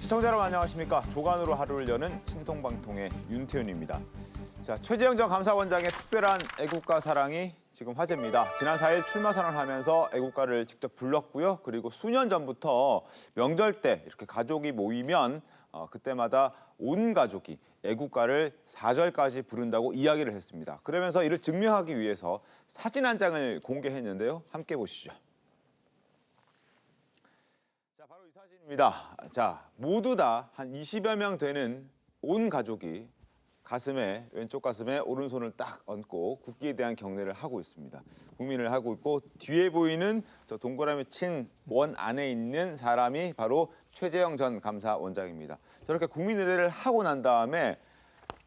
시청자 여러분 안녕하십니까. 조간으로 하루를 여는 신통방통의 윤태윤입니다. 자, 최재형 전 감사원장의 특별한 애국가 사랑이 지금 화제입니다. 지난 4일 출마 선언하면서 애국가를 직접 불렀고요. 그리고 수년 전부터 명절 때 이렇게 가족이 모이면 그때마다 온 가족이 애국가를 4절까지 부른다고 이야기를 했습니다. 그러면서 이를 증명하기 위해서 사진 한 장을 공개했는데요. 함께 보시죠. 자, 바로 이 사진입니다. 자, 모두 다 한 20여 명 되는 온 가족이 가슴에, 왼쪽 가슴에 오른손을 딱 얹고 국기에 대한 경례를 하고 있습니다. 국민을 하고 있고 뒤에 보이는 저 동그라미 친 원 안에 있는 사람이 바로 최재형 전 감사원장입니다. 저렇게 국민의례를 하고 난 다음에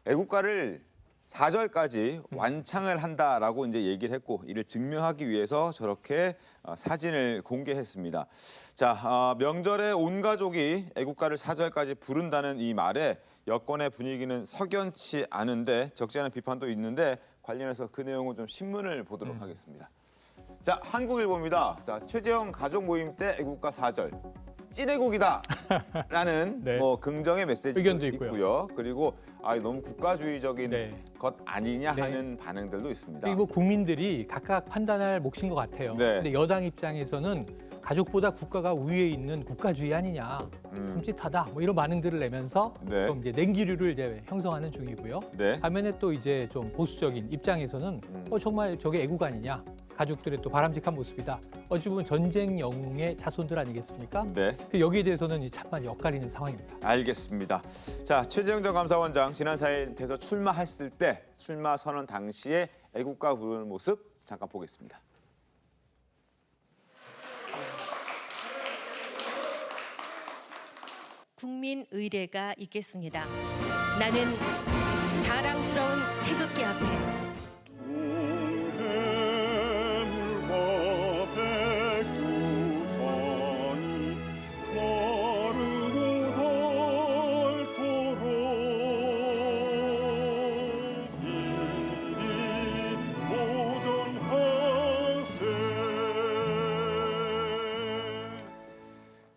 애국가를 4절까지 완창을 한다라고 이제 얘기를 했고 이를 증명하기 위해서 저렇게 사진을 공개했습니다. 자, 명절에 온 가족이 애국가를 4절까지 부른다는 이 말에 여권의 분위기는 석연치 않은데 적지 않은 비판도 있는데 관련해서 그 내용을 좀 신문을 보도록 하겠습니다. 자, 한국일보입니다. 자, 최재형 가족 모임 때 애국가 4절. 찐애국이다라는 네. 긍정의 메시지도 의견도 있고요. 그리고 너무 국가주의적인 네. 것 아니냐 네. 하는 반응들도 있습니다. 그리고 국민들이 각각 판단할 몫인 것 같아요. 네. 근데 여당 입장에서는 가족보다 국가가 우위에 있는 국가주의 아니냐, 흠칫하다, 뭐 이런 반응들을 내면서 네. 좀 이제 냉기류를 이제 형성하는 중이고요. 네. 반면에 또 이제 좀 보수적인 입장에서는 정말 저게 애국 아니냐, 가족들의 또 바람직한 모습이다. 어찌 보면 전쟁 영웅의 자손들 아니겠습니까? 네. 여기에 대해서는 참만 엇갈리는 상황입니다. 알겠습니다. 자, 최재형 전 감사원장 지난 4일 대선 출마했을 때 출마 선언 당시에 애국가 부르는 모습 잠깐 보겠습니다. 국민 의례가 있겠습니다. 나는 자랑스러운 태극기 앞에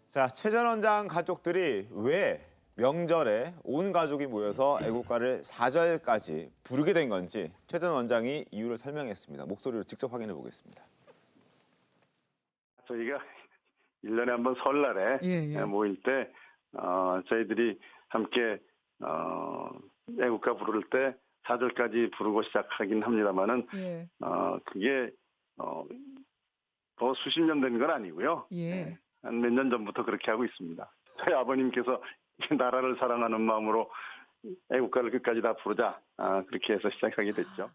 자, 최 전 원장 가족들이 왜 명절에 온 가족이 모여서 애국가를 4절까지 부르게 된 건지 최 전 원장이 이유를 설명했습니다. 목소리로 직접 확인해 보겠습니다. 저희가 1년에 한 번 설날에 모일 때 저희들이 함께 애국가 부를 때 4절까지 부르고 시작하긴 합니다만은 그게 더 수십 년 된 건 아니고요. 한 몇 년 전부터 그렇게 하고 있습니다. 저희 아버님께서 나라를 사랑하는 마음으로 애국가를 끝까지 다 부르자 그렇게 해서 시작하게 됐죠.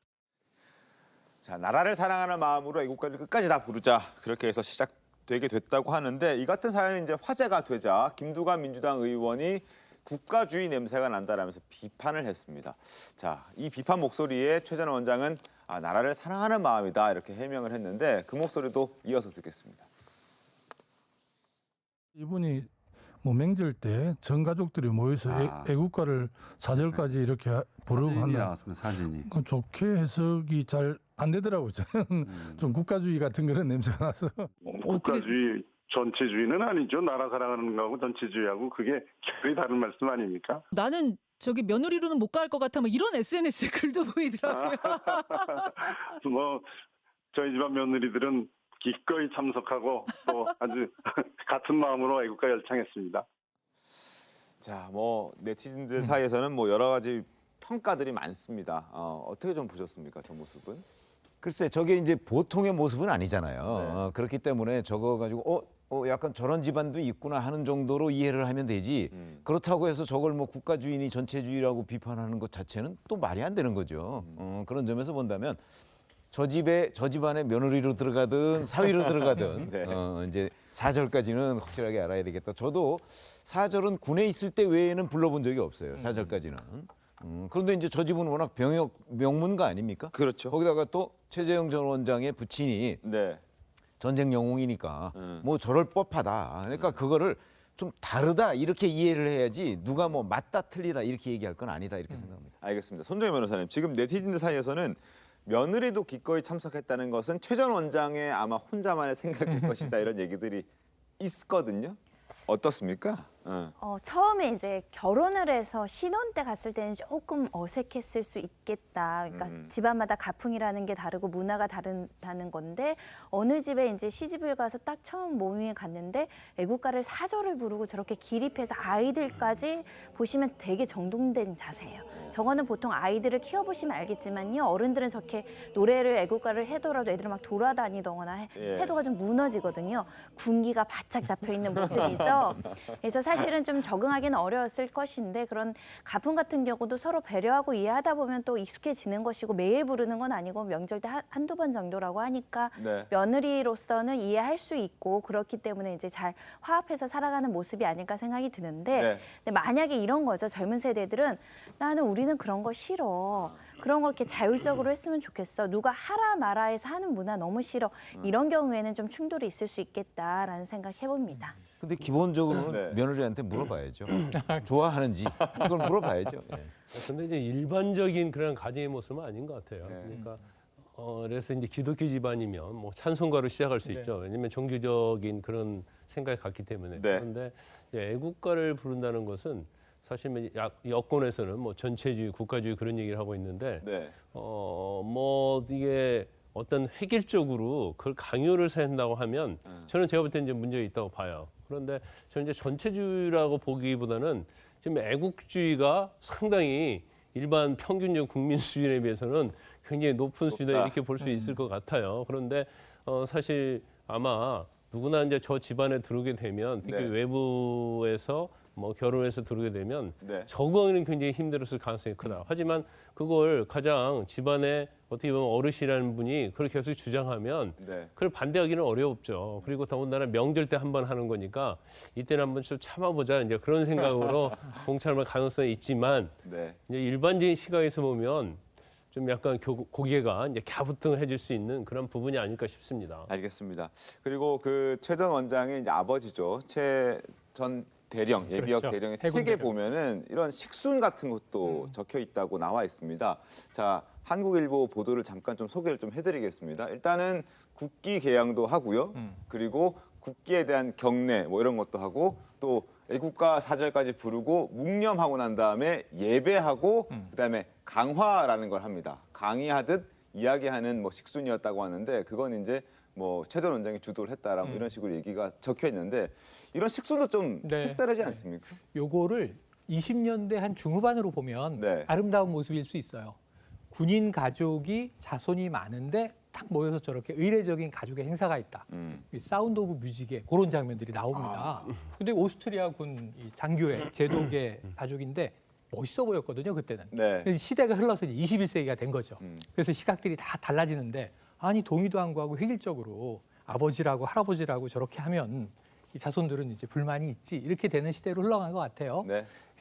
자, 나라를 사랑하는 마음으로 애국가를 끝까지 다 부르자 그렇게 해서 시작되게 됐다고 하는데 이 같은 사연이 이제 화제가 되자 김두관 민주당 의원이 국가주의 냄새가 난다라면서 비판을 했습니다. 자, 이 비판 목소리에 최 전 원장은 나라를 사랑하는 마음이다 이렇게 해명을 했는데 그 목소리도 이어서 듣겠습니다. 이분이 뭐 명절 때 전 가족들이 모여서 애국가를 4절까지 이렇게 부르고 한다. 사진이. 그건 좋게 해석이 잘 안 되더라고요. 저는 좀 국가주의 같은 그런 냄새가 나서. 국가주의, 전체주의는 아니죠. 나라 사랑하는 거하고 전체주의하고 그게 결이 다른 말씀 아닙니까? 나는 저기 며느리로는 못 갈 것 같아. 뭐 이런 SNS 글도 보이더라고요. 뭐 저희 집안 며느리들은 기꺼이 참석하고 또 아주 같은 마음으로 애국가 열창했습니다. 자, 네티즌들 사이에서는 여러 가지 평가들이 많습니다. 어떻게 좀 보셨습니까, 저 모습은? 글쎄, 저게 이제 보통의 모습은 아니잖아요. 네. 그렇기 때문에 저거 가지고 약간 저런 집안도 있구나 하는 정도로 이해를 하면 되지. 그렇다고 해서 저걸 국가주의니 전체주의라고 비판하는 것 자체는 또 말이 안 되는 거죠. 그런 점에서 본다면 저 집안에 며느리로 들어가든 사위로 들어가든 네. 이제 4절까지는 확실하게 알아야 되겠다. 저도 4절은 군에 있을 때 외에는 불러본 적이 없어요. 4절까지는. 그런데 이제 저 집은 워낙 병역 명문가 아닙니까? 그렇죠. 거기다가 또 최재형 전 원장의 부친이 네. 전쟁 영웅이니까 저럴 법하다. 그러니까 그거를 좀 다르다 이렇게 이해를 해야지 누가 맞다 틀리다 이렇게 얘기할 건 아니다 이렇게 생각합니다. 알겠습니다. 손정혜 변호사님, 지금 네티즌들 사이에서는 며느리도 기꺼이 참석했다는 것은 최 전 원장의 아마 혼자만의 생각일 것이다 이런 얘기들이 있거든요. 어떻습니까? 처음에 이제 결혼을 해서 신혼 때 갔을 때는 조금 어색했을 수 있겠다. 그러니까 집안마다 가풍이라는 게 다르고 문화가 다르다는 건데 어느 집에 이제 시집을 가서 딱 처음 모임에 갔는데 애국가를 사절을 부르고 저렇게 기립해서 아이들까지 보시면 되게 정돈된 자세예요. 저거는 보통 아이들을 키워보시면 알겠지만요. 어른들은 저렇게 노래를 애국가를 해더라도 애들은 막 돌아다니거나 태도가 좀 무너지거든요. 군기가 바짝 잡혀있는 모습이죠. 그래서 사실은 좀 적응하기는 어려웠을 것인데 그런 가풍 같은 경우도 서로 배려하고 이해하다 보면 또 익숙해지는 것이고 매일 부르는 건 아니고 명절 때 한두 번 정도라고 하니까 며느리로서는 이해할 수 있고 그렇기 때문에 이제 잘 화합해서 살아가는 모습이 아닐까 생각이 드는데 근데 만약에 이런 거죠. 젊은 세대들은 나는 우리는 그런 거 싫어. 그런 걸 이렇게 자율적으로 했으면 좋겠어. 누가 하라 마라 해서 하는 문화 너무 싫어. 이런 경우에는 좀 충돌이 있을 수 있겠다라는 생각 해봅니다. 근데 기본적으로는 며느리한테 물어봐야죠. 좋아하는지 이걸 물어봐야죠. 근데 이제 일반적인 그런 가정의 모습은 아닌 것 같아요. 그러니까 그래서 이제 기독교 집안이면 뭐 찬송가로 시작할 수 있죠. 왜냐하면 종교적인 그런 생각이 같기 때문에. 그런데 이제 애국가를 부른다는 것은 사실 여권에서는 뭐 전체주의, 국가주의 그런 얘기를 하고 있는데 뭐 이게 어떤 획일적으로 그걸 강요를 한다고 하면 저는 제가 볼 때 이제 문제가 있다고 봐요. 그런데 저는 이제 전체주의라고 보기보다는 지금 애국주의가 상당히 일반 평균적 국민 수준에 비해서는 굉장히 높은 수준이다 이렇게 볼 수 있을 것 같아요. 그런데 사실 아마 누구나 이제 저 집안에 들어오게 되면 특히 외부에서 뭐 결혼해서 들어오게 되면 적응하기는 굉장히 힘들었을 가능성이 크다. 하지만 그걸 가장 집안에 어떻게 보면 어르신이라는 분이 그걸 계속 주장하면 그걸 반대하기는 어렵죠. 그리고 더군다나 명절 때 한 번 하는 거니까 이때는 한번 좀 참아보자 이제 그런 생각으로 동참할 가능성이 있지만 이제 일반적인 시각에서 보면 좀 약간 고개가 이제 갸부뚱해질 수 있는 그런 부분이 아닐까 싶습니다. 알겠습니다. 그리고 그 최 전 원장의 이제 아버지죠. 최 전 대령, 예비역 대령의 책에 보면은 이런 식순 같은 것도 적혀 있다고 나와 있습니다. 자, 한국일보 보도를 잠깐 좀 소개를 좀 해드리겠습니다. 일단은 국기 개양도 하고요. 그리고 국기에 대한 경례 뭐 이런 것도 하고 또 애국가 사절까지 부르고 묵념하고 난 다음에 예배하고 그다음에 강화라는 걸 합니다. 강의하듯 이야기하는 뭐 식순이었다고 하는데 그건 이제 뭐 최 전 원장이 주도를 했다라고 이런 식으로 얘기가 적혀 있는데 이런 식순도 좀 색다르지 않습니까? 요거를 20년대 한 중후반으로 보면 아름다운 모습일 수 있어요. 군인 가족이 자손이 많은데 딱 모여서 저렇게 의례적인 가족의 행사가 있다. 사운드 오브 뮤직에 그런 장면들이 나옵니다. 근데 오스트리아 군 장교의 제독의 가족인데 멋있어 보였거든요, 그때는. 시대가 흘러서 이제 21세기가 된 거죠. 그래서 시각들이 다 달라지는데 아니 동의도 안 구하고 획일적으로 아버지라고 할아버지라고 저렇게 하면 이 자손들은 이제 불만이 있지 이렇게 되는 시대로 흘러간 것 같아요.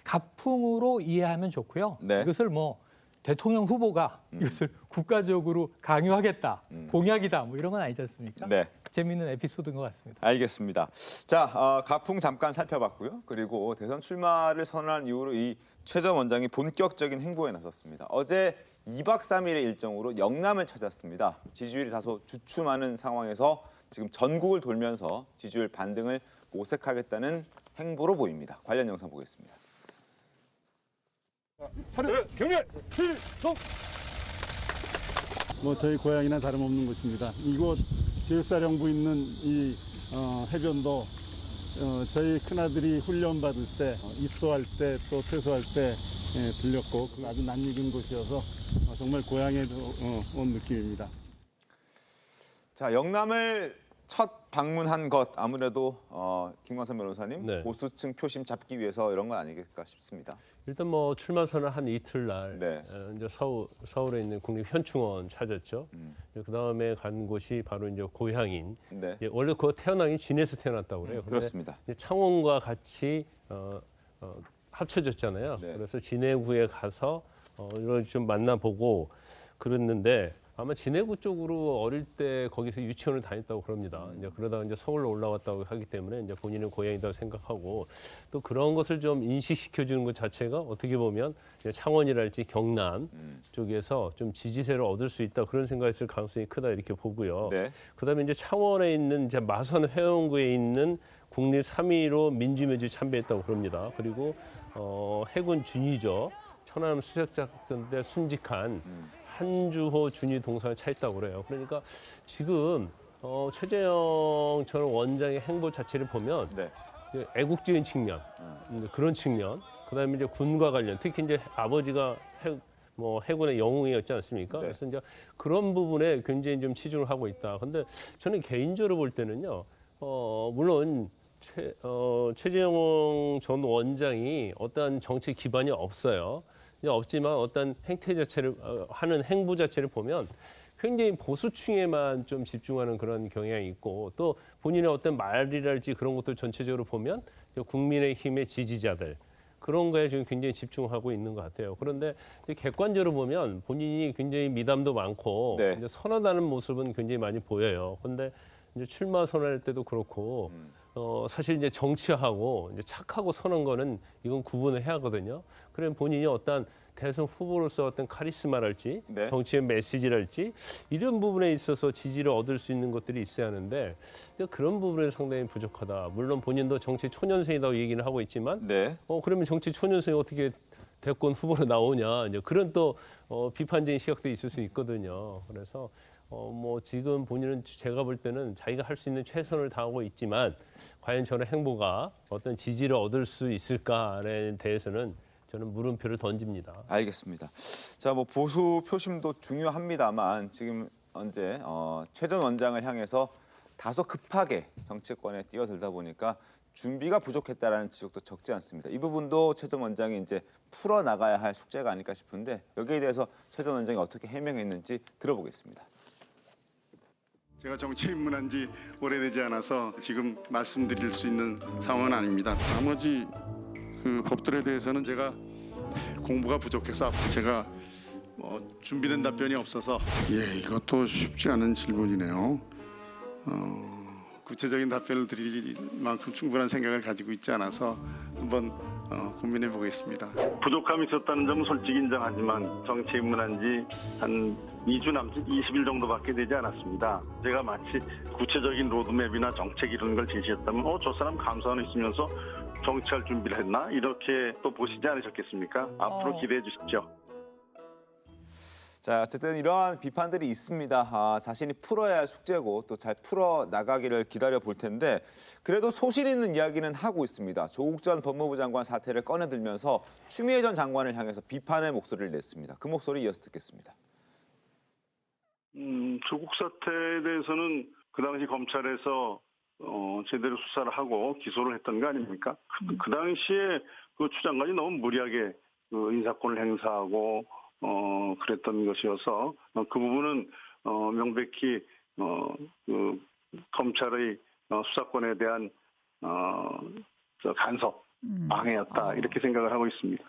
가풍으로 이해하면 좋고요. 이것을 뭐 대통령 후보가 이것을 국가적으로 강요하겠다, 공약이다 뭐 이런 건 아니지 않습니까? 재미있는 에피소드인 것 같습니다. 알겠습니다. 자, 가풍 잠깐 살펴봤고요. 그리고 대선 출마를 선언한 이후로 이 최 전 원장이 본격적인 행보에 나섰습니다. 어제 2박 3일의 일정으로 영남을 찾았습니다. 지지율이 다소 주춤하는 상황에서 지금 전국을 돌면서 지지율 반등을 모색하겠다는 행보로 보입니다. 관련 영상 보겠습니다. 경례 필성. 뭐 저희 고향이나 다름없는 곳입니다. 이곳 교육사령부 있는 이 해변도 저희 큰아들이 훈련 받을 때, 입소할 때, 또 퇴소할 때 들렸고 아주 낯익은 곳이어서 정말 고향에 온 느낌입니다. 자, 영남을 첫 방문한 것 아무래도 김광선 변호사님 보수층 표심 잡기 위해서 이런 건 아니겠까 싶습니다. 일단 뭐 출마 선언 한 이틀날 이제 서울에 있는 국립현충원 찾았죠. 그 다음에 간 곳이 바로 이제 고향인. 원래 그 태어난 게 진해에서 태어났다고 그래요. 그렇습니다. 창원과 같이 합쳐졌잖아요. 그래서 진해구에 가서 이런 좀 만나보고 그랬는데. 아마 진해구 쪽으로 어릴 때 거기서 유치원을 다녔다고 그럽니다. 이제 그러다가 이제 서울로 올라왔다고 하기 때문에 이제 본인은 고향이라고 생각하고 또 그런 것을 좀 인식시켜주는 것 자체가 어떻게 보면 창원이랄지 경남 쪽에서 좀 지지세를 얻을 수 있다 그런 생각했을 가능성이 크다 이렇게 보고요. 그다음에 이제 창원에 있는 이제 마산 회원구에 있는 국립 3위로 민주묘지 참배했다고 그럽니다. 그리고 해군 준위죠. 천안함 수색작전 때 순직한 한주호 준위 동상에 차있다고 그래요. 그러니까 지금 최재형 전 원장의 행보 자체를 보면 네. 애국적인 측면, 그런 측면, 그다음에 이제 군과 관련, 특히 이제 아버지가 해군의 영웅이었지 않습니까? 네. 그래서 이제 그런 부분에 굉장히 좀 치중을 하고 있다. 근데 저는 개인적으로 볼 때는요, 물론 최재형 전 원장이 어떠한 정치 기반이 없어요. 없지만 어떤 행태 자체를 하는 행보 자체를 보면 굉장히 보수층에만 좀 집중하는 그런 경향이 있고 또 본인의 어떤 말이랄지 그런 것들 전체적으로 보면 국민의힘의 지지자들 그런 거에 지금 굉장히 집중하고 있는 것 같아요. 그런데 객관적으로 보면 본인이 굉장히 미담도 많고 네. 이제 선하다는 모습은 굉장히 많이 보여요. 그런데 이제 출마 선언할 때도 그렇고 사실 이제 정치하고 이제 착하고 선한 거는 이건 구분을 해야 하거든요. 그러면 본인이 어떤 대선 후보로서 어떤 카리스마랄지 네. 정치의 메시지랄지 이런 부분에 있어서 지지를 얻을 수 있는 것들이 있어야 하는데 그런 부분은 상당히 부족하다. 물론 본인도 정치 초년생이라고 얘기를 하고 있지만 네. 그러면 정치 초년생이 어떻게 대권 후보로 나오냐 이제 그런 또 비판적인 시각도 있을 수 있거든요. 그래서 뭐 지금 본인은 제가 볼 때는 자기가 할 수 있는 최선을 다하고 있지만 과연 저런 행보가 어떤 지지를 얻을 수 있을까에 대해서는 저는 물음표를 던집니다. 알겠습니다. 자, 뭐 보수 표심도 중요합니다만 지금 현재 최 전 원장을 향해서 다소 급하게 정치권에 뛰어들다 보니까 준비가 부족했다라는 지적도 적지 않습니다. 이 부분도 최 전 원장이 이제 풀어 나가야 할 숙제가 아닐까 싶은데 여기에 대해서 최 전 원장이 어떻게 해명했는지 들어보겠습니다. 제가 정치에 입문한 지 오래되지 않아서 지금 말씀드릴 수 있는 상황은 아닙니다. 나머지 그 법들에 대해서는 제가 공부가 부족해서 제가 준비된 답변이 없어서 이것도 쉽지 않은 질문이네요. 구체적인 답변을 드릴 만큼 충분한 생각을 가지고 있지 않아서 한번 고민해 보겠습니다. 부족함이 있었다는 점은 솔직히 인정하지만 정치에 입문한 지 한 2주 남짓 20일 정도밖에 되지 않았습니다. 제가 마치 구체적인 로드맵이나 정책 이런 걸 제시했다면 저 사람 감사원 있으면서 정치할 준비를 했나? 이렇게 또 보시지 않으셨겠습니까? 앞으로 기대해 주십시오. 자, 어쨌든 이러한 비판들이 있습니다. 자신이 풀어야 할 숙제고 또 잘 풀어 나가기를 기다려 볼 텐데 그래도 소신 있는 이야기는 하고 있습니다. 조국 전 법무부 장관 사태를 꺼내들면서 추미애 전 장관을 향해서 비판의 목소리를 냈습니다. 그 목소리 이어서 듣겠습니다. 조국 사태에 대해서는 그 당시 검찰에서 제대로 수사를 하고 기소를 했던 거 아닙니까? 그 당시에 그 추 장관이 너무 무리하게 그 인사권을 행사하고 그랬던 것이어서 그 부분은 명백히 그 검찰의 수사권에 대한 간섭, 방해였다 이렇게 생각을 하고 있습니다.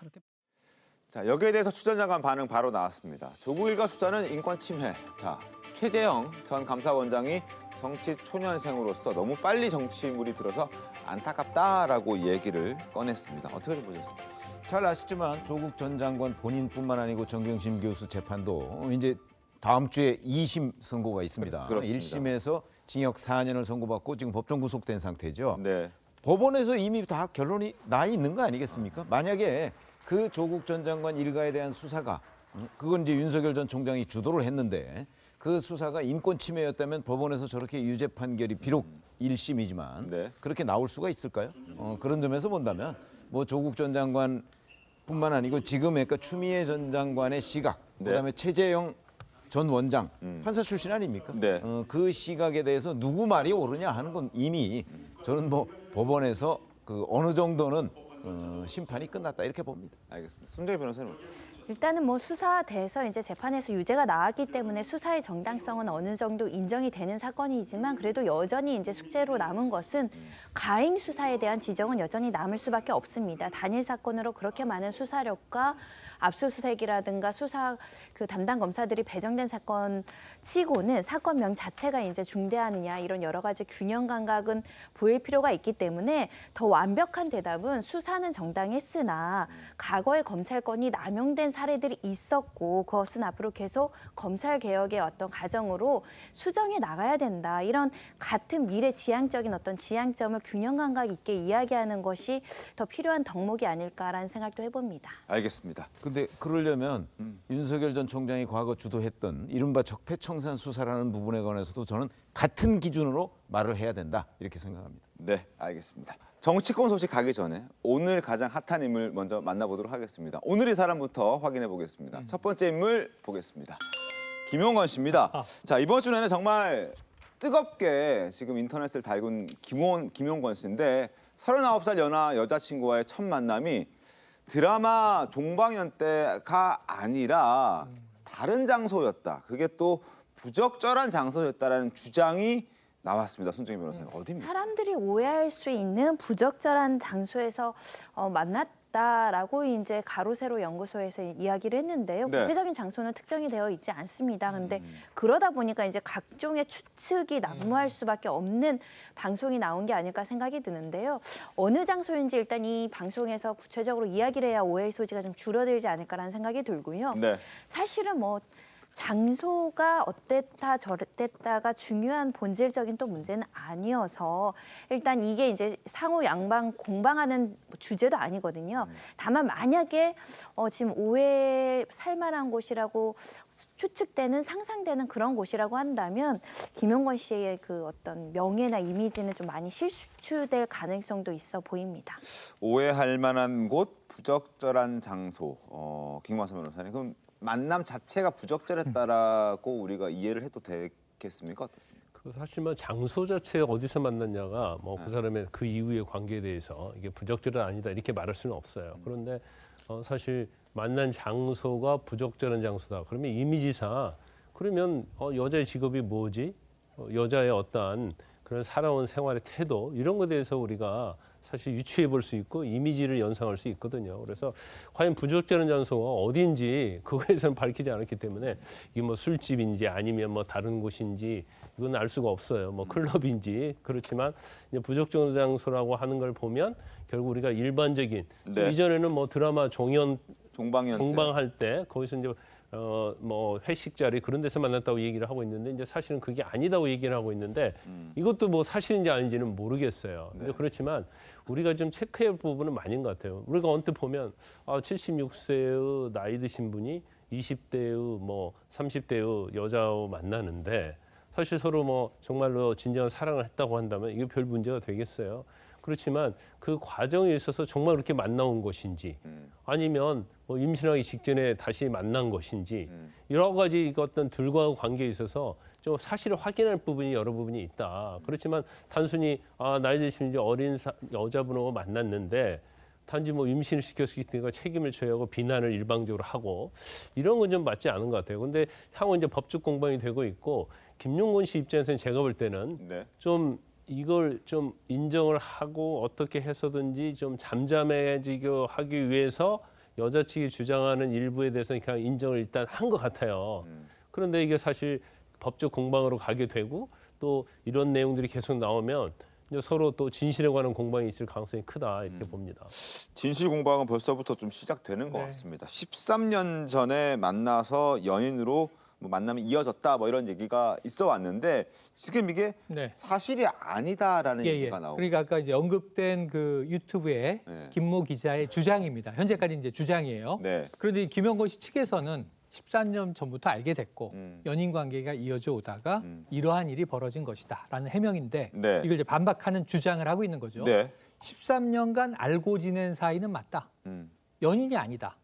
자, 여기에 대해서 추 전 장관 반응 바로 나왔습니다. 조국 일가 수사는 인권 침해. 자, 최재형 전 감사원장이 정치 초년생으로서 너무 빨리 정치물이 들어서 안타깝다라고 얘기를 꺼냈습니다. 어떻게 보셨습니까? 잘 아시지만 조국 전 장관 본인뿐만 아니고 정경심 교수 재판도 이제 다음 주에 2심 선고가 있습니다. 그렇습니다. 1심에서 징역 4년을 선고받고 지금 법정 구속된 상태죠. 네. 법원에서 이미 다 결론이 나 있는 거 아니겠습니까? 만약에 그 조국 전 장관 일가에 대한 수사가 그건 이제 윤석열 전 총장이 주도를 했는데 그 수사가 인권 침해였다면 법원에서 저렇게 유죄 판결이 비록 1심이지만 네. 그렇게 나올 수가 있을까요? 그런 점에서 본다면 뭐 조국 전 장관뿐만 아니고 지금의 그러니까 추미애 전 장관의 시각, 네. 그다음에 최재형 전 원장 판사 출신 아닙니까? 네. 그 시각에 대해서 누구 말이 옳으냐 하는 건 이미 저는 뭐 법원에서 그 어느 정도는 심판이 끝났다 이렇게 봅니다. 알겠습니다. 손정희 변호사님. 일단은 뭐 수사돼서 이제 재판에서 유죄가 나왔기 때문에 수사의 정당성은 어느 정도 인정이 되는 사건이지만 그래도 여전히 이제 숙제로 남은 것은 가행 수사에 대한 지적은 여전히 남을 수밖에 없습니다. 단일 사건으로 그렇게 많은 수사력과 압수수색이라든가 수사 그 담당 검사들이 배정된 사건 치고는 사건명 자체가 이제 중대하느냐 이런 여러 가지 균형 감각은 보일 필요가 있기 때문에 더 완벽한 대답은 수사는 정당했으나 과거에 검찰권이 남용된 사례들이 있었고 그것은 앞으로 계속 검찰 개혁의 어떤 과정으로 수정해 나가야 된다. 이런 같은 미래 지향적인 어떤 지향점을 균형 감각 있게 이야기하는 것이 더 필요한 덕목이 아닐까라는 생각도 해봅니다. 알겠습니다. 근데 그러려면 윤석열 전 총장이 과거 주도했던 이른바 적폐청산 수사라는 부분에 관해서도 저는 같은 기준으로 말을 해야 된다 이렇게 생각합니다. 네, 알겠습니다. 정치권 소식 가기 전에 오늘 가장 핫한 인물 먼저 만나보도록 하겠습니다. 오늘의 사람부터 확인해 보겠습니다. 첫 번째 인물 보겠습니다. 김용건 씨입니다. 자, 이번 주에는 정말 뜨겁게 지금 인터넷을 달군 김용건 씨인데 39살 연하 여자친구와의 첫 만남이 드라마 종방연 때가 아니라 다른 장소였다. 그게 또 부적절한 장소였다라는 주장이 나왔습니다. 손정희 변호사님, 어디입니까? 사람들이 오해할 수 있는 부적절한 장소에서 만났다라고 이제 가로세로 연구소에서 이야기를 했는데요. 네. 구체적인 장소는 특정이 되어 있지 않습니다. 근데 그러다 보니까 이제 각종의 추측이 난무할 수밖에 없는 방송이 나온 게 아닐까 생각이 드는데요. 어느 장소인지 일단 이 방송에서 구체적으로 이야기를 해야 오해의 소지가 좀 줄어들지 않을까라는 생각이 들고요. 네. 사실은 뭐 장소가 어땠다 저랬다가 중요한 본질적인 또 문제는 아니어서 일단 이게 이제 상호 양방 공방하는 주제도 아니거든요. 다만 만약에 지금 오해 살만한 곳이라고 추측되는 상상되는 그런 곳이라고 한다면 김용건 씨의 그 어떤 명예나 이미지는 좀 많이 실추될 가능성도 있어 보입니다. 오해할 만한 곳, 부적절한 장소. 김광선 변호사님, 그럼 만남 자체가 부적절했다라고 우리가 이해를 해도 되겠습니까? 어떻습니까? 그 사실 뭐 장소 자체가 어디서 만났냐가 뭐 그 사람의 그 이후의 관계에 대해서 이게 부적절은 아니다 이렇게 말할 수는 없어요. 그런데 사실 만난 장소가 부적절한 장소다. 그러면 이미지상 그러면 여자의 직업이 뭐지? 여자의 어떠한 그런 살아온 생활의 태도 이런 것에 대해서 우리가 사실 유추해 볼 수 있고 이미지를 연상할 수 있거든요. 그래서 과연 부적절한 장소가 어디인지 그거에서는 밝히지 않았기 때문에 이게 뭐 술집인지 아니면 뭐 다른 곳인지 이건 알 수가 없어요. 뭐 클럽인지 그렇지만 이제 부적절한 장소라고 하는 걸 보면 결국 우리가 일반적인 네. 이전에는 뭐 드라마 종방할 때 거기서 이제 뭐 회식 자리 그런 데서 만났다고 얘기를 하고 있는데 이제 사실은 그게 아니다고 얘기를 하고 있는데 이것도 뭐 사실인지 아닌지는 모르겠어요. 근데 그렇지만 우리가 좀 체크해야 할 부분은 많은 것 같아요. 우리가 언뜻 보면 76세의 나이 드신 분이 20대의 뭐 30대의 여자와 만나는데 사실 서로 뭐 정말로 진정한 사랑을 했다고 한다면 이게 별 문제가 되겠어요. 그렇지만 그 과정에 있어서 정말 그렇게 만나온 것인지 아니면 뭐 임신하기 직전에 다시 만난 것인지 여러 가지 어떤 둘과의 관계에 있어서 좀 사실을 확인할 부분이 여러 부분이 있다. 그렇지만 단순히 나이 드신 어린 여자분하고 만났는데 단지 뭐 임신을 시켰으니까 책임을 져야 하고 비난을 일방적으로 하고 이런 건 좀 맞지 않은 것 같아요. 근데 향후 이제 법적 공방이 되고 있고 김용건 씨 입장에서는 제가 볼 때는 좀 이걸 좀 인정을 하고 어떻게 해서든지 좀 잠잠해지게 하기 위해서 여자 측이 주장하는 일부에 대해서는 그냥 인정을 일단 한 것 같아요. 그런데 이게 사실 법적 공방으로 가게 되고 또 이런 내용들이 계속 나오면 이제 서로 또 진실에 관한 공방이 있을 가능성이 크다 이렇게 봅니다. 진실 공방은 벌써부터 좀 시작되는 것 같습니다. 13년 전에 만나서 연인으로 뭐 만남이 이어졌다 뭐 이런 얘기가 있어 왔는데 지금 이게 사실이 아니다라는 얘기가 나오고. 그러니까 아까 이제 언급된 그 유튜브의 김모 기자의 주장입니다. 현재까지 이제 주장이에요. 그런데 김용건 씨 측에서는 14년 전부터 알게 됐고 연인 관계가 이어져 오다가 이러한 일이 벌어진 것이다라는 해명인데 이걸 이제 반박하는 주장을 하고 있는 거죠. 13년간 알고 지낸 사이는 맞다. 연인이 아니다.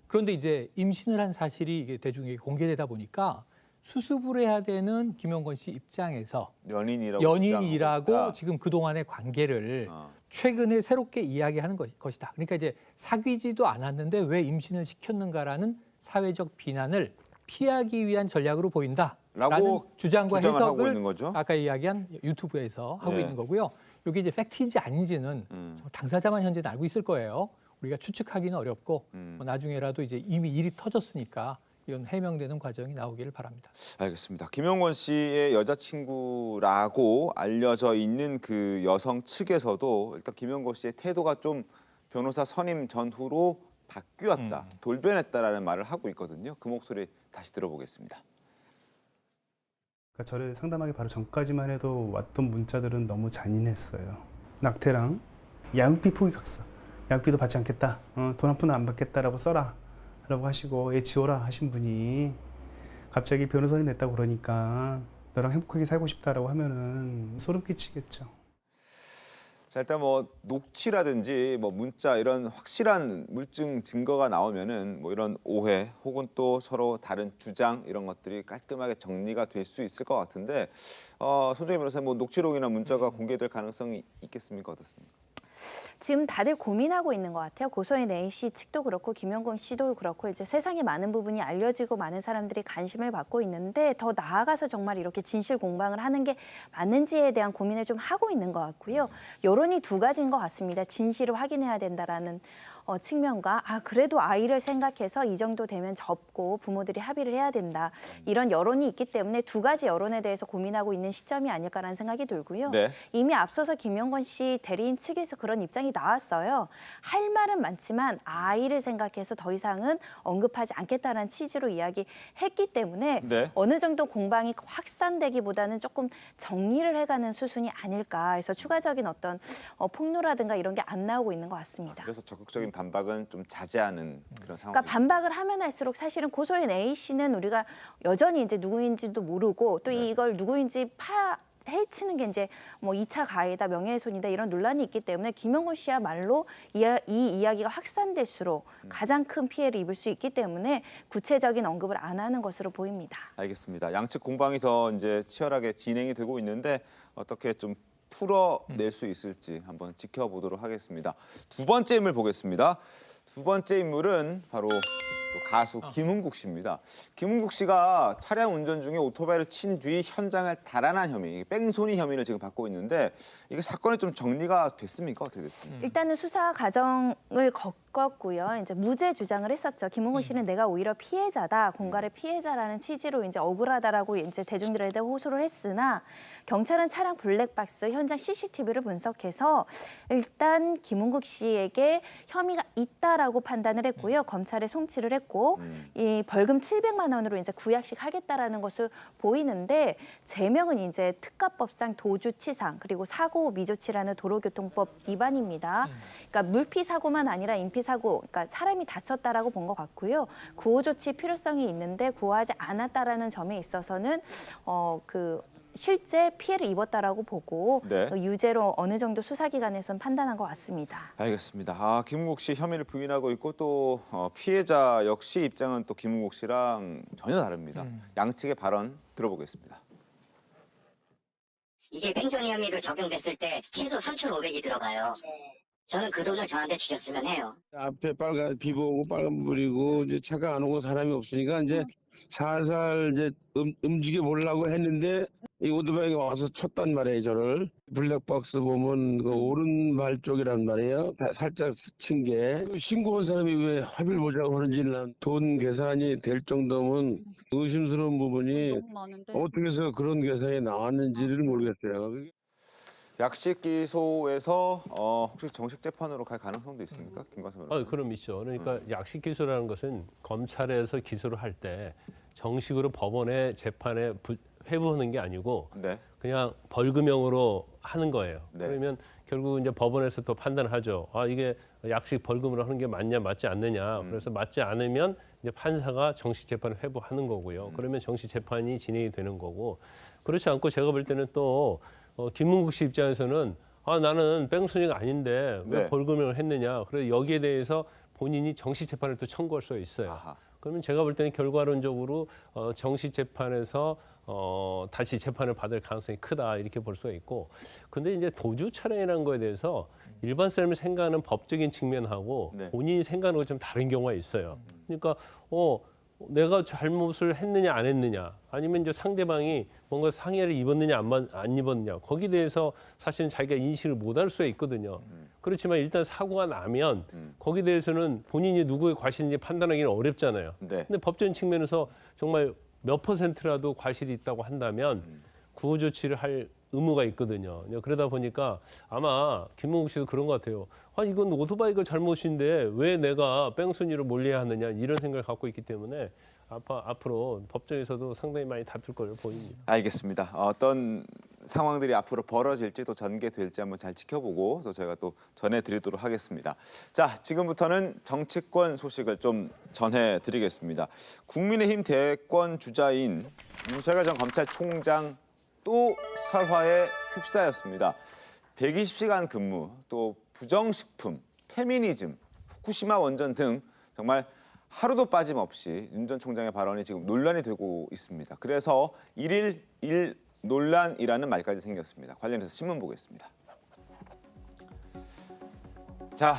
그런데 이제 임신을 한 사실이 이게 대중에게 공개되다 보니까 수습을 해야 되는 김용건 씨 입장에서 연인이라고 지금 그동안의 관계를 최근에 새롭게 이야기하는 것이다. 그러니까 이제 사귀지도 않았는데 왜 임신을 시켰는가라는 사회적 비난을 피하기 위한 전략으로 보인다라는 주장과 해석을 아까 이야기한 유튜브에서 하고 있는 거고요. 이게 이제 팩트인지 아닌지는 당사자만 현재는 알고 있을 거예요. 우리가 추측하기는 어렵고 나중에라도 이제 이미 일이 터졌으니까 이건 해명되는 과정이 나오기를 바랍니다. 알겠습니다. 김영권 씨의 여자친구라고 알려져 있는 그 여성 측에서도 일단 김영권 씨의 태도가 좀 변호사 선임 전후로 바뀌었다, 돌변했다라는 말을 하고 있거든요. 그 목소리 다시 들어보겠습니다. 그러니까 저를 상담하기 바로 전까지만 해도 왔던 문자들은 너무 잔인했어요. 낙태랑 양육비 포기각서, 양육비도 받지 않겠다, 돈 한 푼은 안 받겠다라고 써라 라고 하시고 얘 지워라 하신 분이 갑자기 변호사님 냈다고 그러니까 너랑 행복하게 살고 싶다라고 하면은 소름 끼치겠죠. 자, 일단 뭐 녹취라든지 뭐 문자 이런 확실한 물증 증거가 나오면은 뭐 이런 오해 혹은 또 서로 다른 주장 이런 것들이 깔끔하게 정리가 될 수 있을 것 같은데 손정희 변호사님, 뭐 녹취록이나 문자가 공개될 가능성이 있겠습니까? 어떻습니까? 지금 다들 고민하고 있는 것 같아요. 고소인 A씨 측도 그렇고 김영권 씨도 그렇고 이제 세상에 많은 부분이 알려지고 많은 사람들이 관심을 받고 있는데 더 나아가서 정말 이렇게 진실 공방을 하는 게 맞는지에 대한 고민을 좀 하고 있는 것 같고요. 여론이 두 가지인 것 같습니다. 진실을 확인해야 된다라는 측면과 그래도 아이를 생각해서 이 정도 되면 접고 부모들이 합의를 해야 된다. 이런 여론이 있기 때문에 두 가지 여론에 대해서 고민하고 있는 시점이 아닐까라는 생각이 들고요. 네. 이미 앞서서 김영권 씨 대리인 측에서 그런 입장이 나왔어요. 할 말은 많지만 아이를 생각해서 더 이상은 언급하지 않겠다는 취지로 이야기했기 때문에 네. 어느 정도 공방이 확산되기보다는 조금 정리를 해가는 수순이 아닐까 해서 추가적인 어떤 폭로라든가 이런 게 안 나오고 있는 것 같습니다. 그래서 적극적인 반박은 좀 자제하는 그런 상황. 그러니까 반박을 하면 할수록 사실은 고소인 A 씨는 우리가 여전히 이제 누구인지도 모르고 또 이걸 누구인지 헤치는 게 이제 뭐 2차 가해다, 명예훼손이다 이런 논란이 있기 때문에 김영권 씨야말로 이 이야기가 확산될수록 가장 큰 피해를 입을 수 있기 때문에 구체적인 언급을 안 하는 것으로 보입니다. 알겠습니다. 양측 공방이 더 이제 치열하게 진행이 되고 있는데 어떻게 좀 풀어낼 수 있을지 한번 지켜보도록 하겠습니다. 두 번째 인물 보겠습니다. 두 번째 인물은 바로 또 가수 김은국 씨입니다. 김은국 씨가 차량 운전 중에 오토바이를 친 뒤 현장을 달아난 혐의, 뺑소니 혐의를 지금 받고 있는데 이게 사건이 좀 정리가 됐습니까? 어떻게 됐습니까? 일단은 수사 과정을 겪었고요. 이제 무죄 주장을 했었죠. 김은국 씨는 내가 오히려 피해자다, 공갈의 피해자라는 취지로 이제 억울하다라고 이제 대중들에게 호소를 했으나 경찰은 차량 블랙박스 현장 CCTV를 분석해서 일단 김은국 씨에게 혐의가 있다라고 판단을 했고요. 검찰에 송치를 했고 이 벌금 700만 원으로 이제 구약식 하겠다라는 것을 보이는데 제명은 이제 특가법상 도주치상 그리고 사고 미조치라는 도로교통법 위반입니다. 그러니까 물피 사고만 아니라 인피 사고, 그러니까 사람이 다쳤다라고 본 것 같고요. 구호 조치 필요성이 있는데 구호하지 않았다라는 점에 있어서는 실제 피해를 입었다라고 보고 네. 유죄로 어느 정도 수사기관에서는 판단한 것 같습니다. 알겠습니다. 김은국 씨 혐의를 부인하고 있고 또 피해자 역시 입장은 또 김은국 씨랑 전혀 다릅니다. 양측의 발언 들어보겠습니다. 이게 뺑소니 혐의로 적용됐을 때 최소 3,500이 들어가요. 저는 그 돈을 저한테 주셨으면 해요. 앞에 빨간 비 보고 빨간불이고 이제 차가 안 오고 사람이 없으니까 이제 살살 이제 움직여 보려고 했는데 이 오토바이가 와서 쳤단 말이에요. 저를 블랙박스 보면 그 오른발 쪽이란 말이에요. 살짝 스친 게 신고한 사람이 왜 합의를 보자고 하는지 난 돈 계산이 될 정도면 의심스러운 부분이 어떻게 해서 그런 계산이 나왔는지를 모르겠어요. 약식 기소에서 혹시 정식 재판으로 갈 가능성도 있습니까, 김관섭 변호사님? 그럼 있죠. 그러니까 약식 기소라는 것은 검찰에서 기소를 할 때 정식으로 법원에 재판에 회부하는 게 아니고 네. 그냥 벌금형으로 하는 거예요. 네. 그러면 결국 이제 법원에서 또 판단하죠. 이게 약식 벌금으로 하는 게 맞냐, 맞지 않느냐. 그래서 맞지 않으면 이제 판사가 정식 재판을 회부하는 거고요. 그러면 정식 재판이 진행이 되는 거고. 그렇지 않고 제가 볼 때는 또 김은국 씨 입장에서는 나는 뺑소니가 아닌데 왜 네. 벌금형을 했느냐. 그래서 여기에 대해서 본인이 정식 재판을 또 청구할 수 있어요. 아하. 그러면 제가 볼 때는 결과론적으로 정식 재판에서 다시 재판을 받을 가능성이 크다 이렇게 볼 수가 있고, 근데 이제 도주 차량이라는 거에 대해서 일반 사람이 생각하는 법적인 측면하고 네. 본인이 생각하는 건 좀 다른 경우가 있어요. 그러니까 내가 잘못을 했느냐 안 했느냐, 아니면 이제 상대방이 뭔가 상해를 입었느냐 안 입었느냐, 거기에 대해서 사실은 자기가 인식을 못할 수가 있거든요. 그렇지만 일단 사고가 나면 거기에 대해서는 본인이 누구의 과실인지 판단하기는 어렵잖아요. 네. 근데 법적인 측면에서 정말 몇 %라도 과실이 있다고 한다면 구호 조치를 할 의무가 있거든요. 그러다 보니까 아마 김문국 씨도 그런 것 같아요. 아, 이건 오토바이가 잘못인데 왜 내가 뺑소니로 몰려야 하느냐 이런 생각을 갖고 있기 때문에 앞으로 법정에서도 상당히 많이 다툴 걸로 보입니다. 알겠습니다. 어떤 상황들이 앞으로 벌어질지 또 전개될지 한번 잘 지켜보고 또 저희가 또 전해드리도록 하겠습니다. 자, 지금부터는 정치권 소식을 좀 전해드리겠습니다. 국민의힘 대권 주자인 윤석열 전 검찰총장 또 설화에 휩싸였습니다. 120시간 근무, 또 부정식품, 페미니즘, 후쿠시마 원전 등 정말 하루도 빠짐없이 윤 전 총장의 발언이 지금 논란이 되고 있습니다. 그래서 1일 1 논란이라는 말까지 생겼습니다. 관련해서 신문 보겠습니다. 자,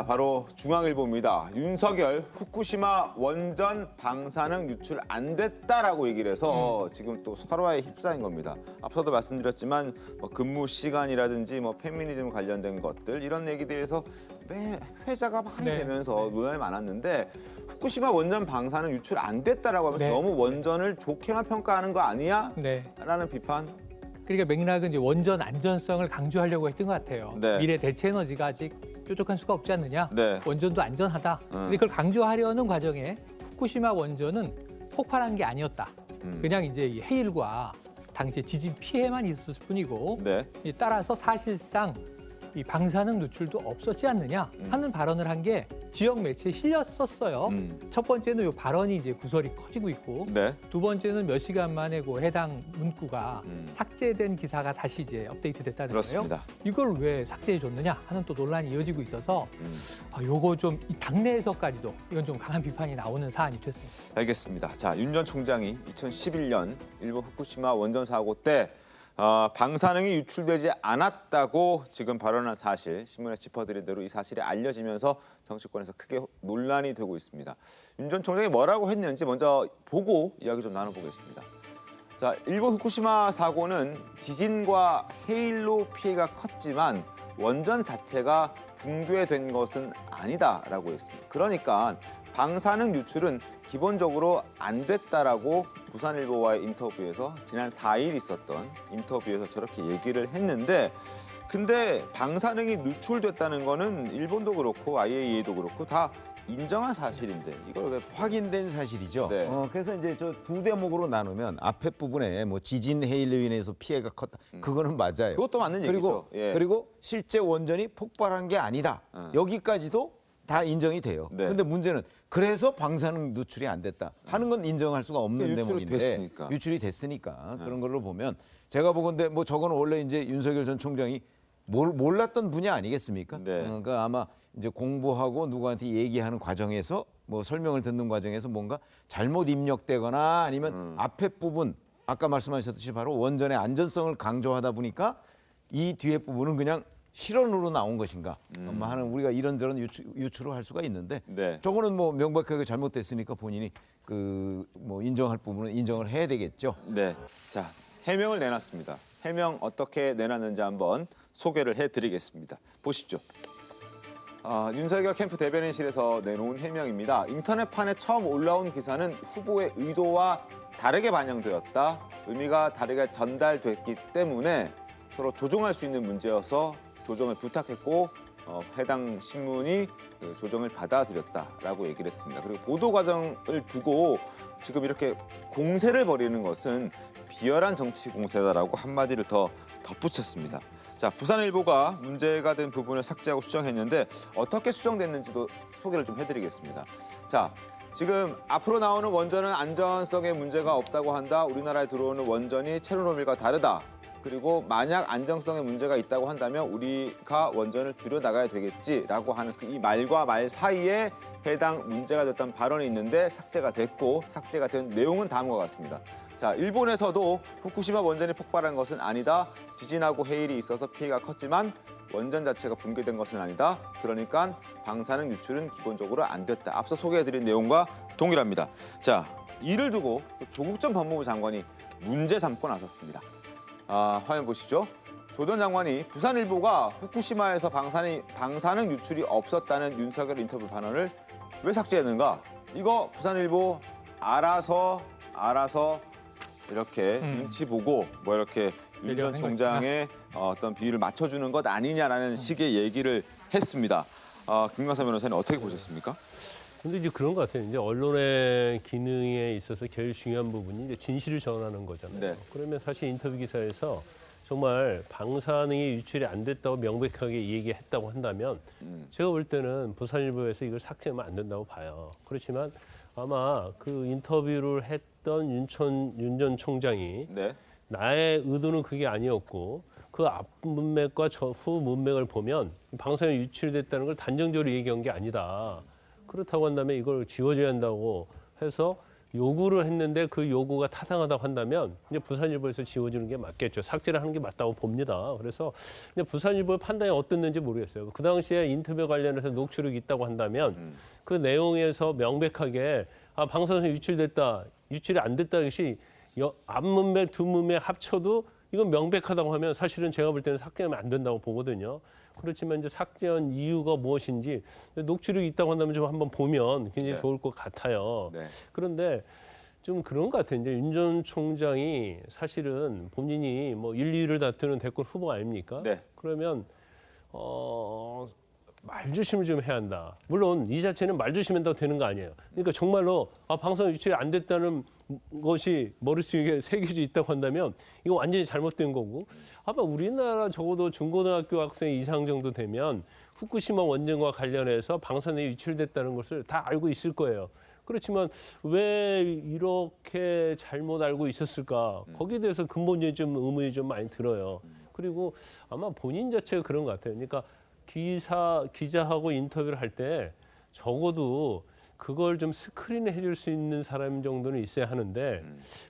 바로 중앙일보입니다. 윤석열 후쿠시마 원전 방사능 유출 안 됐다라고 얘기를 해서 지금 또 설화에 휩싸인 겁니다. 앞서도 말씀드렸지만 뭐 근무 시간이라든지 뭐 페미니즘 관련된 것들 이런 얘기들에서 매 회자가 많이 되면서 논란이 많았는데 후쿠시마 원전 방사능 유출 안 됐다라고 하면서 너무 원전을 좋게만 평가하는 거 아니야? 라는 비판. 그러니까 맥락은 이제 원전 안전성을 강조하려고 했던 것 같아요. 미래 대체 에너지가 아직 뾰족한 수가 없지 않느냐. 원전도 안전하다. 근데 그걸 강조하려는 과정에 후쿠시마 원전은 폭발한 게 아니었다. 그냥 이제 이 해일과 당시 지진 피해만 있었을 뿐이고 따라서 사실상 이 방사능 누출도 없었지 않느냐 하는 발언을 한 게 지역 매체에 실렸었어요. 첫 번째는 이 발언이 이제 구설이 커지고 있고 두 번째는 몇 시간 만에 그 해당 문구가 삭제된 기사가 다시 이제 업데이트됐다는 거예요. 이걸 왜 삭제해 줬느냐 하는 또 논란이 이어지고 있어서 요거 좀 이 당내에서까지도 이건 좀 강한 비판이 나오는 사안이 됐습니다. 알겠습니다. 자, 윤 전 총장이 2011년 일본 후쿠시마 원전 사고 때 방사능이 유출되지 않았다고 지금 발언한 사실, 신문에 짚어드린 대로 이 사실이 알려지면서 정치권에서 크게 논란이 되고 있습니다. 윤 전 총장이 뭐라고 했는지 먼저 보고 이야기 좀 나눠보겠습니다. 자, 일본 후쿠시마 사고는 지진과 해일로 피해가 컸지만 원전 자체가 붕괴된 것은 아니다라고 했습니다. 그러니까 방사능 유출은 기본적으로 안 됐다라고 부산일보와의 인터뷰에서 지난 4일 있었던 인터뷰에서 저렇게 얘기를 했는데 근데 방사능이 누출됐다는 거는 일본도 그렇고 IAEA도 그렇고 다 인정한 사실인데 이걸 왜 확인된 사실이죠. 그래서 이제 저 두 대목으로 나누면 앞에 부분에 뭐 지진 해일로 인해서 피해가 컸다. 그거는 맞아요. 그것도 맞는 얘기죠. 그리고 실제 원전이 폭발한 게 아니다. 여기까지도 다 인정이 돼요. 그런데 문제는 그래서 방사능 누출이 안 됐다 하는 건 인정할 수가 없는 대목인데 유출이 됐으니까 그런 걸로 보면 제가 보건대 뭐 저거는 원래 이제 윤석열 전 총장이 몰랐던 분야 아니겠습니까? 그러니까 아마 이제 공부하고 누구한테 얘기하는 과정에서 뭐 설명을 듣는 과정에서 뭔가 잘못 입력되거나 아니면 앞에 부분 아까 말씀하셨듯이 바로 원전의 안전성을 강조하다 보니까 이 뒤에 부분은 그냥 실언으로 나온 것인가 하는 우리가 이런저런 유추를 할 수가 있는데 저거는 뭐 명백하게 잘못됐으니까 본인이 그 뭐 인정할 부분은 인정을 해야 되겠죠. 자, 해명을 내놨습니다. 해명 어떻게 내놨는지 한번 소개를 해드리겠습니다. 보시죠. 윤석열 캠프 대변인실에서 내놓은 해명입니다. 인터넷판에 처음 올라온 기사는 후보의 의도와 다르게 반영되었다. 의미가 다르게 전달됐기 때문에 서로 조정할 수 있는 문제여서 조정을 부탁했고 해당 신문이 그 조정을 받아들였다라고 얘기를 했습니다. 그리고 보도 과정을 두고 지금 이렇게 공세를 벌이는 것은 비열한 정치 공세다라고 한마디를 더 덧붙였습니다. 자, 부산일보가 문제가 된 부분을 삭제하고 수정했는데 어떻게 수정됐는지도 소개를 좀 해드리겠습니다. 자, 지금 앞으로 나오는 원전은 안전성에 문제가 없다고 한다. 우리나라에 들어오는 원전이 체르노빌과 다르다. 그리고 만약 안정성에 문제가 있다고 한다면 우리가 원전을 줄여나가야 되겠지라고 하는 이 말과 말 사이에 해당 문제가 됐던 발언이 있는데 삭제가 됐고 삭제가 된 내용은 다음과 같습니다. 자, 일본에서도 후쿠시마 원전이 폭발한 것은 아니다. 지진하고 해일이 있어서 피해가 컸지만 원전 자체가 붕괴된 것은 아니다. 그러니까 방사능 유출은 기본적으로 안 됐다. 앞서 소개해드린 내용과 동일합니다. 자, 이를 두고 조국 전 법무부 장관이 문제 삼고 나섰습니다. 화면 보시죠. 조 전 장관이 부산일보가 후쿠시마에서 방사능 유출이 없었다는 윤석열 인터뷰 발언을 왜 삭제했는가? 이거 부산일보 알아서 이렇게 눈치 보고 뭐 이렇게 윤 전 총장의 어떤 비율을 맞춰주는 것 아니냐라는 식의 얘기를 했습니다. 김광삼 변호사님 어떻게 보셨습니까? 근데 이제 그런 것 같아요. 이제 언론의 기능에 있어서 제일 중요한 부분이 이제 진실을 전하는 거잖아요. 네. 그러면 사실 인터뷰 기사에서 정말 방사능이 유출이 안 됐다고 명백하게 얘기했다고 한다면 제가 볼 때는 부산일보에서 이걸 삭제하면 안 된다고 봐요. 그렇지만 아마 그 인터뷰를 했던 윤 전 총장이 네. 나의 의도는 그게 아니었고 그 앞 문맥과 후 문맥을 보면 방사능이 유출됐다는 걸 단정적으로 얘기한 게 아니다. 그렇다고 한다면 이걸 지워줘야 한다고 해서 요구를 했는데 그 요구가 타당하다고 한다면 이제 부산일보에서 지워주는 게 맞겠죠. 삭제를 하는 게 맞다고 봅니다. 그래서 이제 부산일보의 판단이 어땠는지 모르겠어요. 그 당시에 인터뷰 관련해서 녹취록이 있다고 한다면 그 내용에서 명백하게 방사능이 유출됐다, 유출이 안 됐다 것이 앞문맥, 뒷문맥 합쳐도 이건 명백하다고 하면 사실은 제가 볼 때는 삭제하면 안 된다고 보거든요. 그렇지만 이제 삭제한 이유가 무엇인지 녹취록이 있다고 한다면 좀 한번 보면 굉장히 좋을 것 같아요. 네. 그런데 좀 그런 것 같아요. 이제 윤 전 총장이 사실은 본인이 뭐 1, 2위를 다투는 대권 후보 아닙니까? 네. 그러면 말조심을 좀 해야 한다. 물론 이 자체는 말조심한다고 되는 거 아니에요. 그러니까 정말로 방사능 유출이 안 됐다는 것이 머릿속에 새겨져 있다고 한다면 이거 완전히 잘못된 거고 아마 우리나라 적어도 중고등학교 학생 이상 정도 되면 후쿠시마 원전과 관련해서 방사능이 유출됐다는 것을 다 알고 있을 거예요. 그렇지만 왜 이렇게 잘못 알고 있었을까? 거기에 대해서 근본적인 좀 의문이 좀 많이 들어요. 그리고 아마 본인 자체가 그런 것 같아요. 그러니까 기자하고 인터뷰를 할 때 적어도 그걸 좀 스크린을 해줄 수 있는 사람 정도는 있어야 하는데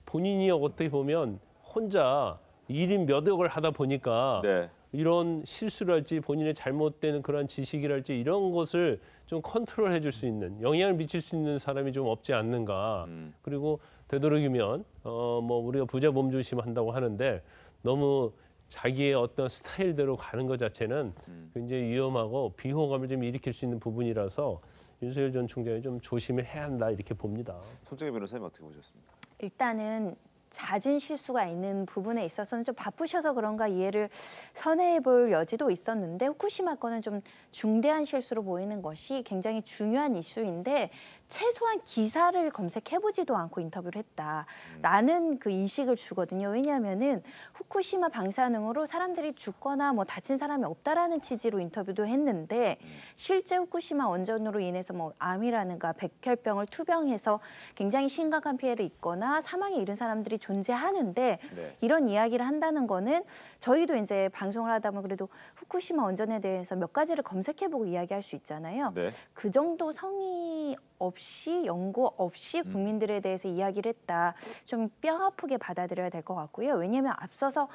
본인이 어떻게 보면 혼자 1인 몇 억을 하다 보니까 네. 이런 실수를 할지 본인의 잘못된 그런 지식이랄지 이런 것을 좀 컨트롤 해줄 수 있는 영향을 미칠 수 있는 사람이 좀 없지 않는가. 그리고 되도록이면 뭐 우리가 부자 몸조심 한다고 하는데 너무 자기의 어떤 스타일대로 가는 것 자체는 굉장히 위험하고 비호감을 좀 일으킬 수 있는 부분이라서 윤석열 전 총장이 좀 조심을 해야 한다 이렇게 봅니다. 손정혜 변호사님 어떻게 보셨습니까? 일단은 잦은 실수가 있는 부분에 있어서는 좀 바쁘셔서 그런가 이해를 선회해 볼 여지도 있었는데 후쿠시마 건은 좀 중대한 실수로 보이는 것이 굉장히 중요한 이슈인데 최소한 기사를 검색해보지도 않고 인터뷰를 했다라는 그 인식을 주거든요. 왜냐하면은 후쿠시마 방사능으로 사람들이 죽거나 뭐 다친 사람이 없다라는 취지로 인터뷰도 했는데 실제 후쿠시마 원전으로 인해서 뭐 암이라든가 백혈병을 투병해서 굉장히 심각한 피해를 입거나 사망에 이른 사람들이 존재하는데 네. 이런 이야기를 한다는 거는 저희도 이제 방송을 하다 보면 그래도 후쿠시마 원전에 대해서 몇 가지를 검색해보고 이야기할 수 있잖아요. 네. 그 정도 성의 없이 연구 없이 국민들에 대해서 이야기를 했다. 좀 뼈 아프게 받아들여야 될 것 같고요. 왜냐하면 앞서서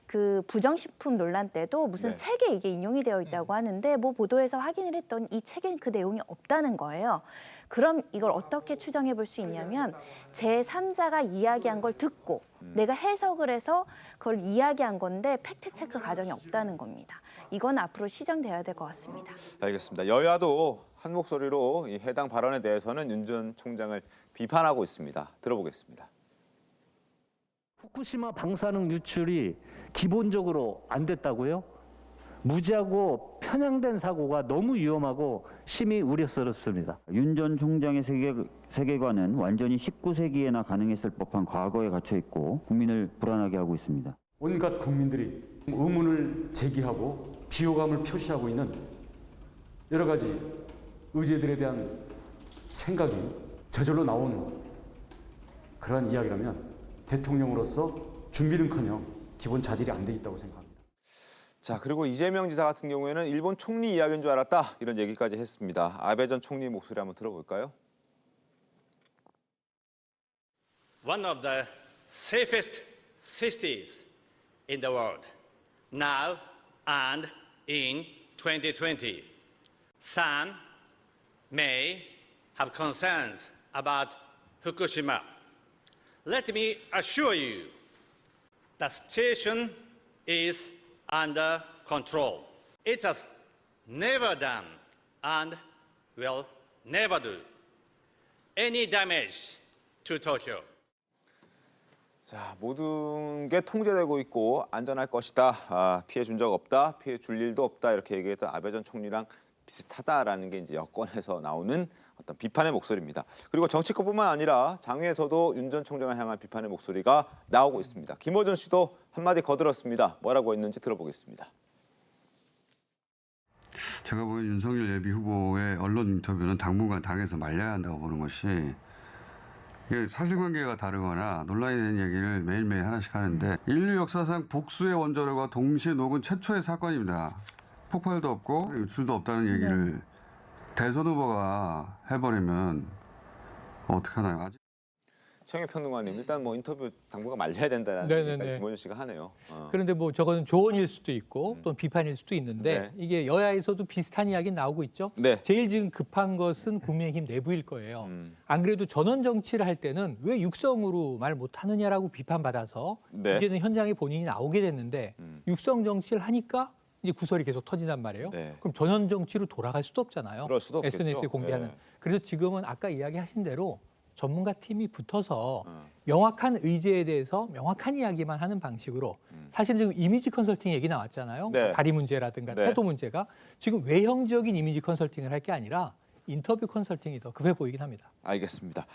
그 부정식품 논란 때도 무슨 네. 책에 이게 인용이 되어 있다고 하는데 뭐 보도에서 확인을 했더니 이 책엔 그 내용이 없다는 거예요. 그럼 이걸 어떻게 추정해 볼 수 있냐면 제3자가 이야기한 걸 듣고 내가 해석을 해서 그걸 이야기한 건데 팩트체크 과정이 없다는 겁니다. 이건 앞으로 시정돼야 될 것 같습니다. 알겠습니다. 여야도 한 목소리로 이 해당 발언에 대해서는 윤 전 총장을 비판하고 있습니다. 들어보겠습니다. 후쿠시마 방사능 유출이 기본적으로 안 됐다고요? 무지하고 편향된 사고가 너무 위험하고 심히 우려스럽습니다. 윤 전 총장의 세계관은 완전히 19세기에나 가능했을 법한 과거에 갇혀 있고 국민을 불안하게 하고 있습니다. 온갖 국민들이 의문을 제기하고 비호감을 표시하고 있는 여러 가지 의제들에 대한 생각이 저절로 나온 그러한 이야기라면 대통령으로서 준비는커녕 기본 자질이 안 돼 있다고 생각합니다. 자, 그리고 이재명 지사 같은 경우에는 일본 총리 이야기인 줄 알았다 이런 얘기까지 했습니다. 아베 전 총리 목소리 한번 들어볼까요? One of the safest cities in the world now and in 2020. Some may have concerns about Fukushima. Let me assure you, the situation is under control. It has never done and will never do any damage to Tokyo. 자, 모든 게 통제되고 있고 안전할 것이다. 피해 준 적 없다. 피해 줄 일도 없다. 이렇게 얘기했던 아베 전 총리랑 비슷하다라는 게 이제 여권에서 나오는 어떤 비판의 목소리입니다. 그리고 정치권뿐만 아니라 장외에서도 윤 전 총장을 향한 비판의 목소리가 나오고 있습니다. 김어준 씨도 한마디 거들었습니다. 뭐라고 했는지 들어보겠습니다. 제가 보기엔 윤석열 예비 후보의 언론 인터뷰는 당분간 당에서 말려야 한다고 보는 것이, 이게 사실관계가 다르거나 논란이 되는 얘기를 매일매일 하나씩 하는데, 인류 역사상 복수의 원자로가 동시에 녹은 최초의 사건입니다. 폭발도 없고 유출도 없다는 얘기를 대선 후보가 해버리면 어떡하나요? 최영일 평론가님, 일단 뭐 인터뷰 당분간 말려야 된다는 얘기까지 김어준 씨가 하네요. 그런데 뭐 저거는 조언일 수도 있고 또는 비판일 수도 있는데 이게 여야에서도 비슷한 이야기 나오고 있죠. 제일 지금 급한 것은 국민의힘 내부일 거예요. 안 그래도 전원 정치를 할 때는 왜 육성으로 말 못하느냐라고 비판받아서 이제는 현장에 본인이 나오게 됐는데 육성 정치를 하니까 이제 구설이 계속 터진단 말이에요. 그럼 전원 정치로 돌아갈 수도 없잖아요. 그럴 수도 없겠죠. SNS에 공개하는. 그래서 지금은 아까 이야기하신 대로 전문가 팀이 붙어서 명확한 의제에 대해서 명확한 이야기만 하는 방식으로, 사실 지금 이미지 컨설팅 얘기 나왔잖아요. 다리 문제라든가 태도 문제가 지금 외형적인 이미지 컨설팅을 할 게 아니라 인터뷰 컨설팅이 더 급해 보이긴 합니다. 알겠습니다.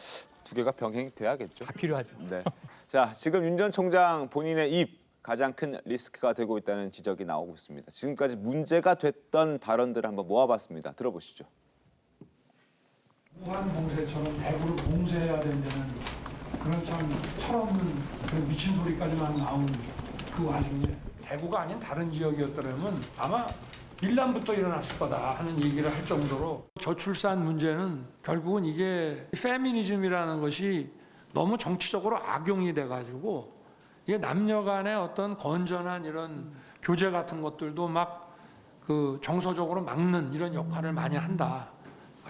두 개가 병행돼야겠죠. 다 필요하죠. 네. 자, 지금 윤 전 총장 본인의 입 가장 큰 리스크가 되고 있다는 지적이 나오고 있습니다. 지금까지 문제가 됐던 발언들을 한번 모아봤습니다. 들어보시죠. 무한 봉쇄처럼 대구를 봉쇄해야 된다는 그런 참 철없는 그런 미친 소리까지만 나온 그 와중에 대구가 아닌 다른 지역이었더라면 아마 밀란부터 일어났을 거다 하는 얘기를 할 정도로, 저출산 문제는 결국은 이게 페미니즘이라는 것이 너무 정치적으로 악용이 돼가지고 이게 남녀 간의 어떤 건전한 이런 교제 같은 것들도 막 그 정서적으로 막는 이런 역할을 많이 한다.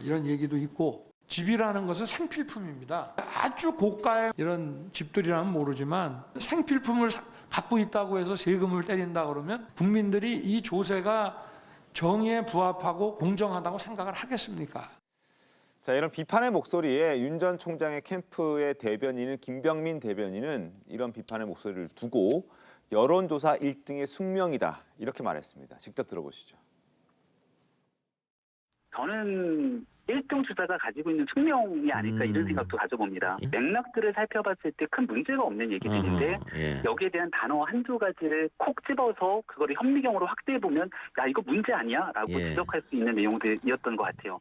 이런 얘기도 있고, 집이라는 것은 생필품입니다. 아주 고가의 이런 집들이라면 모르지만 생필품을 갖고 있다고 해서 세금을 때린다 그러면 국민들이 이 조세가 정의에 부합하고 공정하다고 생각을 하겠습니까? 자, 이런 비판의 목소리에 윤 전 총장의 캠프의 대변인인 김병민 대변인은 이런 비판의 목소리를 두고 여론조사 1등의 숙명이다, 이렇게 말했습니다. 직접 들어보시죠. 저는 1등 주자가 가지고 있는 숙명이 아닐까 이런 생각도 가져봅니다. 맥락들을 살펴봤을 때 큰 문제가 없는 얘기들인데 여기에 대한 단어 한두 가지를 콕 집어서 그거를 현미경으로 확대해보면 야, 이거 문제 아니야? 라고 지적할 수 있는 내용들이었던 것 같아요.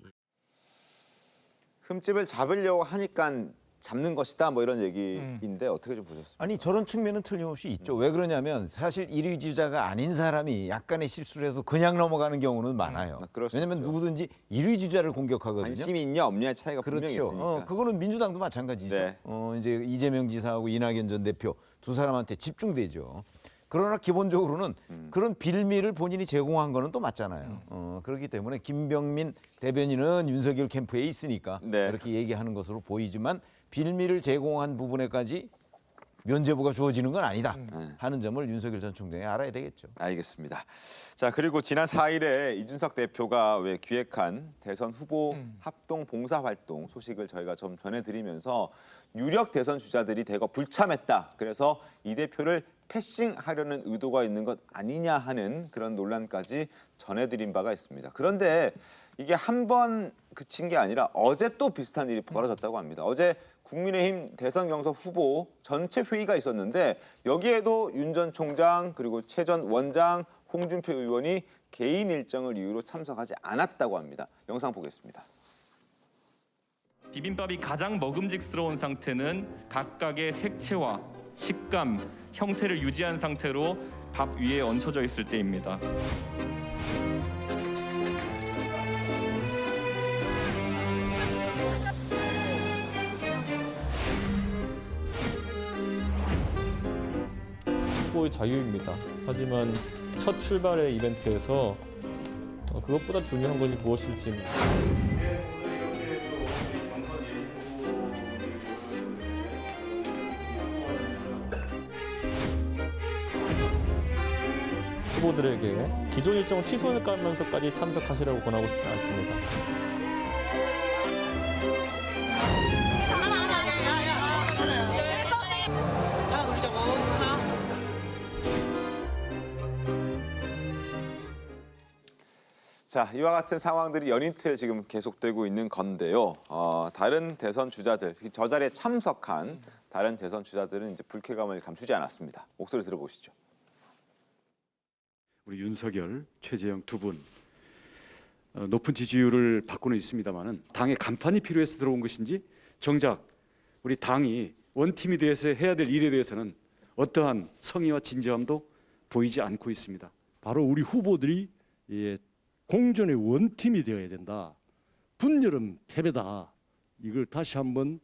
흠집을 잡으려고 하니까 잡는 것이다, 뭐 이런 얘기인데 어떻게 좀 보셨습니까? 아니, 저런 측면은 틀림없이 있죠. 왜 그러냐면 사실 1위 주자가 아닌 사람이 약간의 실수를 해서 그냥 넘어가는 경우는 많아요. 왜냐하면 누구든지 1위 주자를 공격하거든요. 관심이 있냐 없냐의 차이가 분명히 있으니까. 그거는 민주당도 마찬가지죠. 이제 이재명 지사하고 이낙연 전 대표 두 사람한테 집중되죠. 그러나 기본적으로는 그런 빌미를 본인이 제공한 거는 또 맞잖아요. 그렇기 때문에 김병민 대변인은 윤석열 캠프에 있으니까 그렇게 얘기하는 것으로 보이지만 빌미를 제공한 부분에까지 면죄부가 주어지는 건 아니다 하는 점을 윤석열 전 총장이 알아야 되겠죠. 알겠습니다. 자, 그리고 지난 4일에 이준석 대표가 왜 기획한 대선 후보 합동 봉사활동 소식을 저희가 좀 전해드리면서 유력 대선 주자들이 대거 불참했다. 그래서 이 대표를 패싱하려는 의도가 있는 것 아니냐 하는 그런 논란까지 전해드린 바가 있습니다. 그런데 이게 한 번 그친 게 아니라 어제 또 비슷한 일이 벌어졌다고 합니다. 어제 국민의힘 대선 경선 후보 전체 회의가 있었는데 여기에도 윤 전 총장 그리고 최 전 원장, 홍준표 의원이 개인 일정을 이유로 참석하지 않았다고 합니다. 영상 보겠습니다. 비빔밥이 가장 먹음직스러운 상태는 각각의 색채와 식감, 형태를 유지한 상태로 밥 위에 얹혀져 있을 때입니다. 후보의 자유입니다. 하지만 첫 출발의 이벤트에서 그것보다 중요한 것이 무엇일지. 후보들에게 기존 일정 취소하면서까지 참석하시라고 권하고 싶지 않습니다. 자, 이와 같은 상황들이 연이틀 지금 계속되고 있는 건데요. 다른 대선 주자들, 저 자리에 참석한 다른 대선 주자들은 이제 불쾌감을 감추지 않았습니다. 목소리 들어보시죠. 우리 윤석열, 최재형 두 분 높은 지지율을 받고는 있습니다만은 당의 간판이 필요해서 들어온 것인지 정작 우리 당이 원팀이 돼서 해야 될 일에 대해서는 어떠한 성의와 진지함도 보이지 않고 있습니다. 바로 우리 후보들이 공존의 원팀이 되어야 된다. 분열은 패배다. 이걸 다시 한번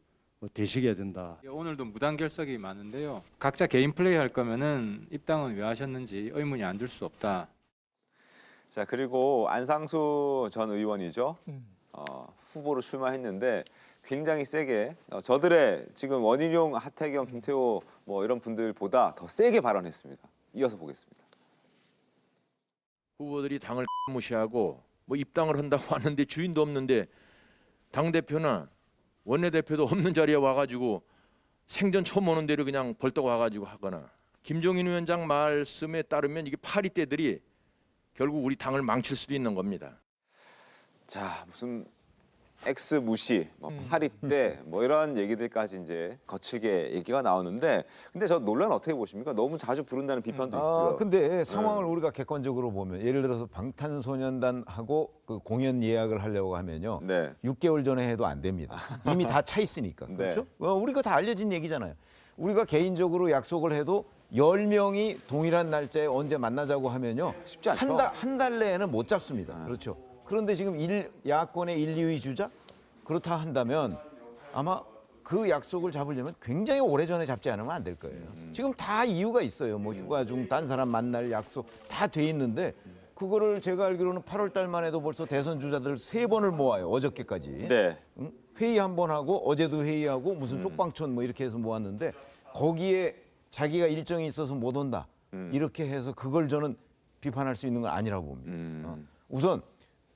되새겨야 된다. 오늘도 무단 결석이 많은데요. 각자 개인 플레이 할 거면은 입당은 왜 하셨는지 의문이 안 들 수 없다. 자, 그리고 안상수 전 의원이죠. 후보로 출마했는데 굉장히 세게 저들의 지금 원희룡, 하태경, 김태호 뭐 이런 분들보다 더 세게 발언했습니다. 이어서 보겠습니다. 후보들이 당을 무시하고 뭐 입당을 한다고 하는데 주인도 없는데 당대표나 원내대표도 없는 자리에 와가지고 생전 처음 오는 데를 그냥 벌떡 와가지고 하거나 김종인 위원장 말씀에 따르면 이게 파리떼들이 결국 우리 당을 망칠 수도 있는 겁니다. 자, 무슨 X 무시, 뭐 파리떼, 뭐 이런 얘기들까지 이제 거칠게 얘기가 나오는데, 근데 저 논란 어떻게 보십니까? 너무 자주 부른다는 비판도 있고요. 근데 상황을 우리가 객관적으로 보면 예를 들어서 방탄소년단하고 그 공연 예약을 하려고 하면요, 6개월 전에 해도 안 됩니다. 이미 다 차 있으니까. 그렇죠? 우리가 다 알려진 얘기잖아요. 우리가 개인적으로 약속을 해도 10명이 동일한 날짜에 언제 만나자고 하면요, 쉽지 않죠. 한 달 내에는 못 잡습니다. 그렇죠. 그런데 지금 야권의 1, 2위 주자? 그렇다 한다면 아마 그 약속을 잡으려면 굉장히 오래전에 잡지 않으면 안 될 거예요. 지금 다 이유가 있어요. 뭐 휴가 중 딴 사람 만날 약속 다 돼 있는데 그거를 제가 알기로는 8월 달만 해도 벌써 대선 주자들 3번을 모아요. 어저께까지. 회의 한 번 하고 어제도 회의하고 무슨 쪽방촌 뭐 이렇게 해서 모았는데 거기에 자기가 일정이 있어서 못 온다. 이렇게 해서 그걸 저는 비판할 수 있는 건 아니라고 봅니다. 우선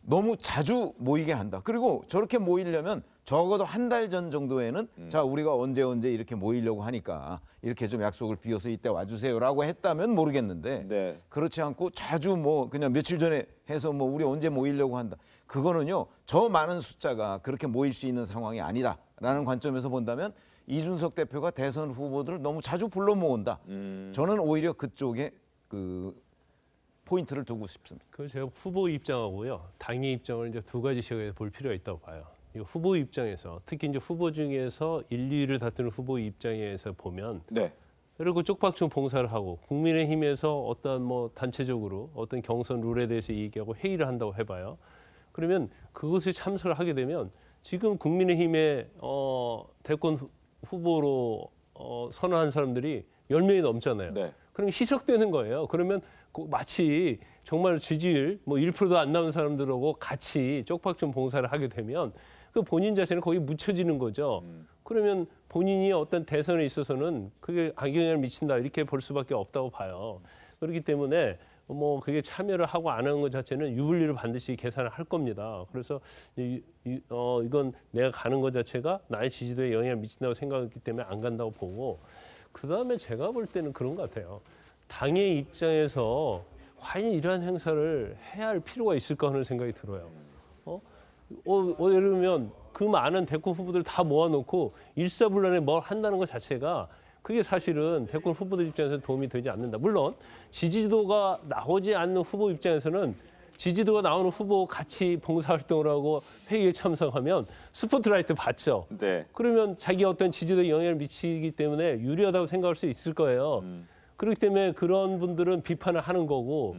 너무 자주 모이게 한다. 그리고 저렇게 모이려면 적어도 한 달 전 정도에는 자, 우리가 언제 이렇게 모이려고 하니까 이렇게 좀 약속을 비워서 이때 와주세요라고 했다면 모르겠는데 그렇지 않고 자주 뭐 그냥 며칠 전에 해서 뭐 우리 언제 모이려고 한다. 그거는요, 저 많은 숫자가 그렇게 모일 수 있는 상황이 아니다라는 관점에서 본다면 이준석 대표가 대선 후보들을 너무 자주 불러 모은다. 저는 오히려 그쪽에 포인트를 두고 싶습니다. 그 제가 후보 입장하고요, 당의 입장을 이제 두 가지 시각에서 볼 필요가 있다고 봐요. 이 후보 입장에서 특히 이제 후보 중에서 1, 2위를 다투는 후보 입장에서 보면, 그리고 쪽박촌 봉사를 하고 국민의힘에서 어떤 뭐 단체적으로 어떤 경선 룰에 대해서 얘기하고 회의를 한다고 해봐요. 그러면 그것에 참석을 하게 되면 지금 국민의힘의 대권 후보로 선언한 사람들이 10명이 넘잖아요. 그럼 희석되는 거예요. 그러면 마치 정말 지지율 뭐 1%도 안 나온 사람들하고 같이 쪽박촌 봉사를 하게 되면 그 본인 자신은 거기 묻혀지는 거죠. 그러면 본인이 어떤 대선에 있어서는 그게 악영향을 미친다 이렇게 볼 수밖에 없다고 봐요. 그렇기 때문에 뭐 그게 참여를 하고 안 하는 것 자체는 유불리를 반드시 계산을 할 겁니다. 그래서 이건 내가 가는 것 자체가 나의 지지도에 영향을 미친다고 생각했기 때문에 안 간다고 보고, 그다음에 제가 볼 때는 그런 것 같아요. 당의 입장에서 과연 이러한 행사를 해야 할 필요가 있을까 하는 생각이 들어요. 예를 들면 그 많은 대권 후보들 다 모아놓고 일사불란에 뭘 한다는 것 자체가 그게 사실은 대권 후보들 입장에서는 도움이 되지 않는다. 물론 지지도가 나오지 않는 후보 입장에서는 지지도가 나오는 후보 같이 봉사활동을 하고 회의에 참석하면 스포트라이트 받죠. 그러면 자기 어떤 지지도에 영향을 미치기 때문에 유리하다고 생각할 수 있을 거예요. 그렇기 때문에 그런 분들은 비판을 하는 거고,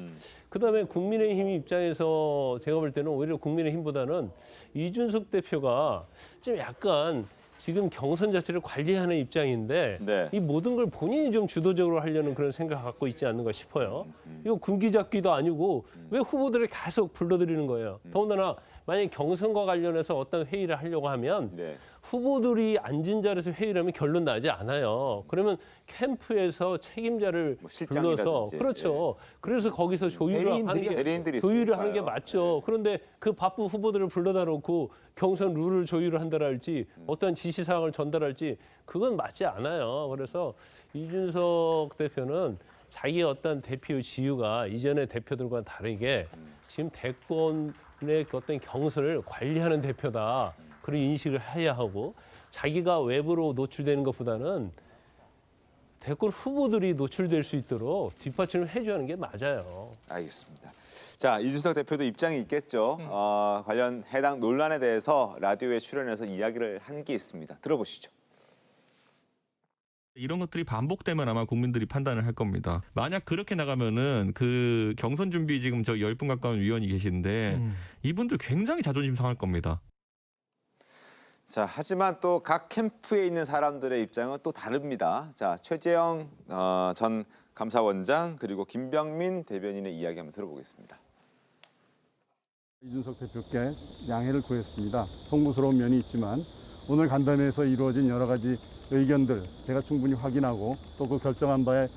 그다음에 국민의힘 입장에서 제가 볼 때는 오히려 국민의힘보다는 이준석 대표가 좀 약간 지금 경선 자체를 관리하는 입장인데 이 모든 걸 본인이 좀 주도적으로 하려는 그런 생각을 갖고 있지 않는가 싶어요. 이거 군기잡기도 아니고 왜 후보들을 계속 불러들이는 거예요. 더군다나 만약에 경선과 관련해서 어떤 회의를 하려고 하면 후보들이 앉은 자리에서 회의를 하면 결론 나지 않아요. 그러면 캠프에서 책임자를 불러서 그렇죠. 그래서 거기서 조율을 하는 게 맞죠. 그런데 그 바쁜 후보들을 불러다 놓고 경선 룰을 조율을 한다랄지 어떤 지시사항을 전달할지 그건 맞지 않아요. 그래서 이준석 대표는 자기의 어떤 대표 지위가 이전의 대표들과 다르게 지금 대권의 어떤 경선을 관리하는 대표다. 그런 인식을 해야 하고 자기가 외부로 노출되는 것보다는 대권 후보들이 노출될 수 있도록 뒷받침을 해줘야 하는 게 맞아요. 알겠습니다. 자, 이준석 대표도 입장이 있겠죠. 관련 해당 논란에 대해서 라디오에 출연해서 이야기를 한 게 있습니다. 들어보시죠. 이런 것들이 반복되면 아마 국민들이 판단을 할 겁니다. 만약 그렇게 나가면은 그 경선 준비 지금 저 10분 가까운 위원이 계시는데 이분들 굉장히 자존심 상할 겁니다. 자, 하지만 또 각 캠프에 있는 사람들의 입장은 또 다릅니다. 자, 최재형 전 감사원장 그리고 김병민 대변인의 이야기 한번 들어보겠습니다. 이준석 대표께 양해를 구했습니다. 송구스러운 면이 있지만 오늘 간담회에서 이루어진 여러 가지 의견들 제가 충분히 확인하고 또 그 결정한 바에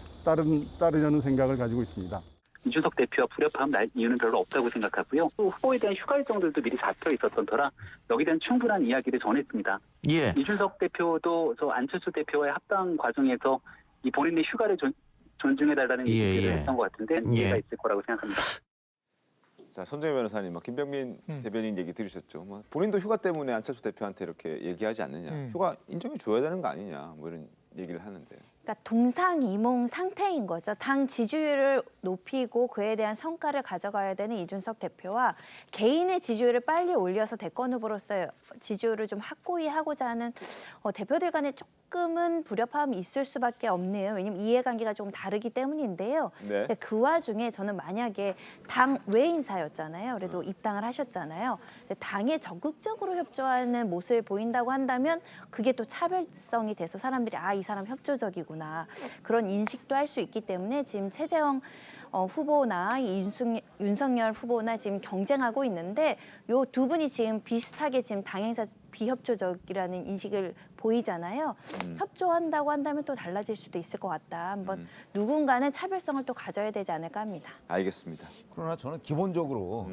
따르려는 생각을 가지고 있습니다. 이준석 대표와 불협화음 날 이유는 별로 없다고 생각하고요. 또 후보에 대한 휴가 일정들도 미리 잡혀 있었던 터라 여기에 대한 충분한 이야기를 전했습니다. 예. 이준석 대표도 저 안철수 대표와의 합당 과정에서 이 본인의 휴가를 존중해달라는 얘기를 했던 것 같은데 이해가 있을 거라고 생각합니다. 자, 손정혜 변호사님, 김병민 대변인 얘기 들으셨죠? 본인도 휴가 때문에 안철수 대표한테 이렇게 얘기하지 않느냐, 휴가 인정해 줘야 되는 거 아니냐, 뭐 이런 얘기를 하는데. 그러니까 동상이몽 상태인 거죠. 당 지지율을 높이고 그에 대한 성과를 가져가야 되는 이준석 대표와 개인의 지지율을 빨리 올려서 대권 후보로서 지지율을 좀 확고히 하고자 하는 대표들 간에 조금은 불협화음이 있을 수밖에 없네요. 왜냐하면 이해관계가 조금 다르기 때문인데요. 네. 그 와중에 저는 만약에 당 외 인사였잖아요. 그래도 입당을 하셨잖아요. 당에 적극적으로 협조하는 모습을 보인다고 한다면 그게 또 차별성이 돼서 사람들이 이 사람 협조적이구나. 그런 인식도 할 수 있기 때문에 지금 최재형 후보나 윤석열 후보나 지금 경쟁하고 있는데 요 두 분이 지금 비슷하게 지금 당행사 비협조적이라는 인식을 보이잖아요. 협조한다고 한다면 또 달라질 수도 있을 것 같다. 한번 누군가는 차별성을 또 가져야 되지 않을까 합니다. 알겠습니다. 그러나 저는 기본적으로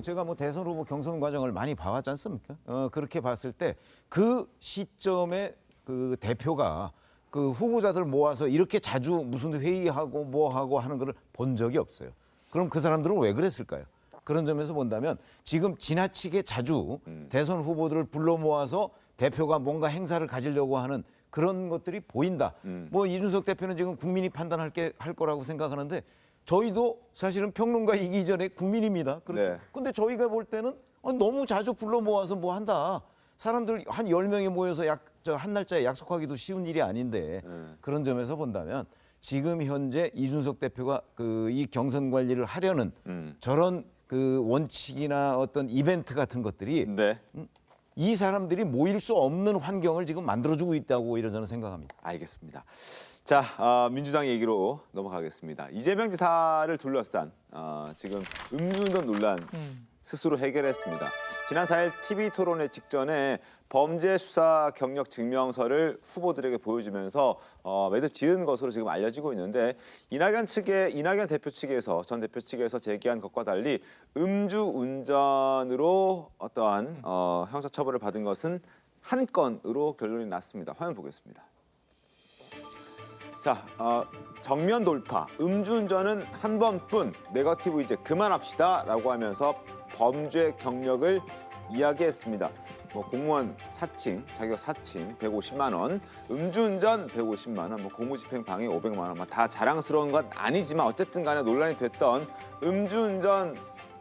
제가 뭐 대선 후보 경선 과정을 많이 봐왔지 않습니까? 그렇게 봤을 때 그 시점에 그 대표가 그 후보자들 모아서 이렇게 자주 무슨 회의하고 뭐하고 하는 걸 본 적이 없어요. 그럼 그 사람들은 왜 그랬을까요? 그런 점에서 본다면 지금 지나치게 자주 대선 후보들을 불러 모아서 대표가 뭔가 행사를 가지려고 하는 그런 것들이 보인다. 뭐 이준석 대표는 지금 국민이 판단할 거라고 생각하는데 저희도 사실은 평론가이기 전에 국민입니다. 그렇죠. 네. 근데 저희가 볼 때는 너무 자주 불러 모아서 뭐 한다. 사람들 한 10명이 모여서 한 날짜에 약속하기도 쉬운 일이 아닌데 그런 점에서 본다면 지금 현재 이준석 대표가 이 경선 관리를 하려는 저런 그 원칙이나 어떤 이벤트 같은 것들이 이 사람들이 모일 수 없는 환경을 지금 만들어주고 있다고 오히려 저는 생각합니다. 알겠습니다. 자, 민주당 얘기로 넘어가겠습니다. 이재명 지사를 둘러싼 지금 음주운전 논란 스스로 해결했습니다. 지난 4일 TV토론회 직전에 범죄 수사 경력 증명서를 후보들에게 보여주면서 매듭 지은 것으로 지금 알려지고 있는데 이낙연 대표 측에서 전 대표 측에서 제기한 것과 달리 음주운전으로 어떠한 형사처벌을 받은 것은 한 건으로 결론이 났습니다. 화면 보겠습니다. 자, 정면 돌파, 음주운전은 한 번뿐, 네거티브 이제 그만합시다라고 하면서 범죄 경력을 이야기했습니다. 뭐 공무원 사칭, 자격 사칭 150만 원, 음주운전 150만 원, 뭐 고무집행 방해 500만 원, 다 자랑스러운 건 아니지만 어쨌든 간에 논란이 됐던 음주운전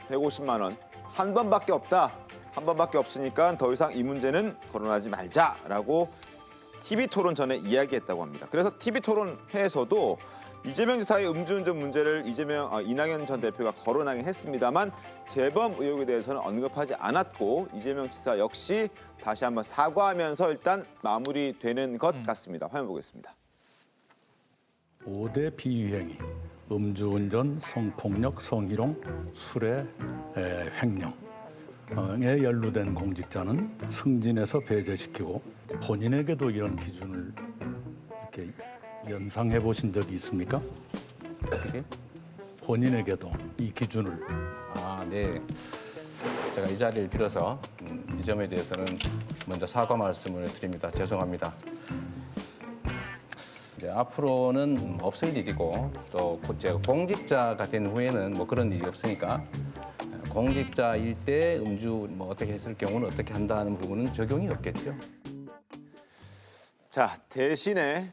150만 원 한 번밖에 없다. 한 번밖에 없으니까 더 이상 이 문제는 거론하지 말자라고 TV토론 전에 이야기했다고 합니다. 그래서 TV토론회에서도 이재명 지사의 음주운전 문제를 이낙연 전 대표가 거론하긴 했습니다만 재범 의혹에 대해서는 언급하지 않았고 이재명 지사 역시 다시 한번 사과하면서 일단 마무리되는 것 같습니다. 화면 보겠습니다. 5대 비유행위, 음주운전, 성폭력, 성희롱, 술의 횡령. 연루된 공직자는 승진해서 배제시키고 본인에게도 이런 기준을 이렇게 연상해 보신 적이 있습니까? 어떻게? 본인에게도 이 기준을. 네. 제가 이 자리를 빌어서 이 점에 대해서는 먼저 사과 말씀을 드립니다. 죄송합니다. 이제 앞으로는 없을 일이고 또 제가 공직자가 된 후에는 뭐 그런 일이 없으니까 공직자일 때 음주 뭐 어떻게 했을 경우는 어떻게 한다는 부분은 적용이 없겠죠. 자, 대신에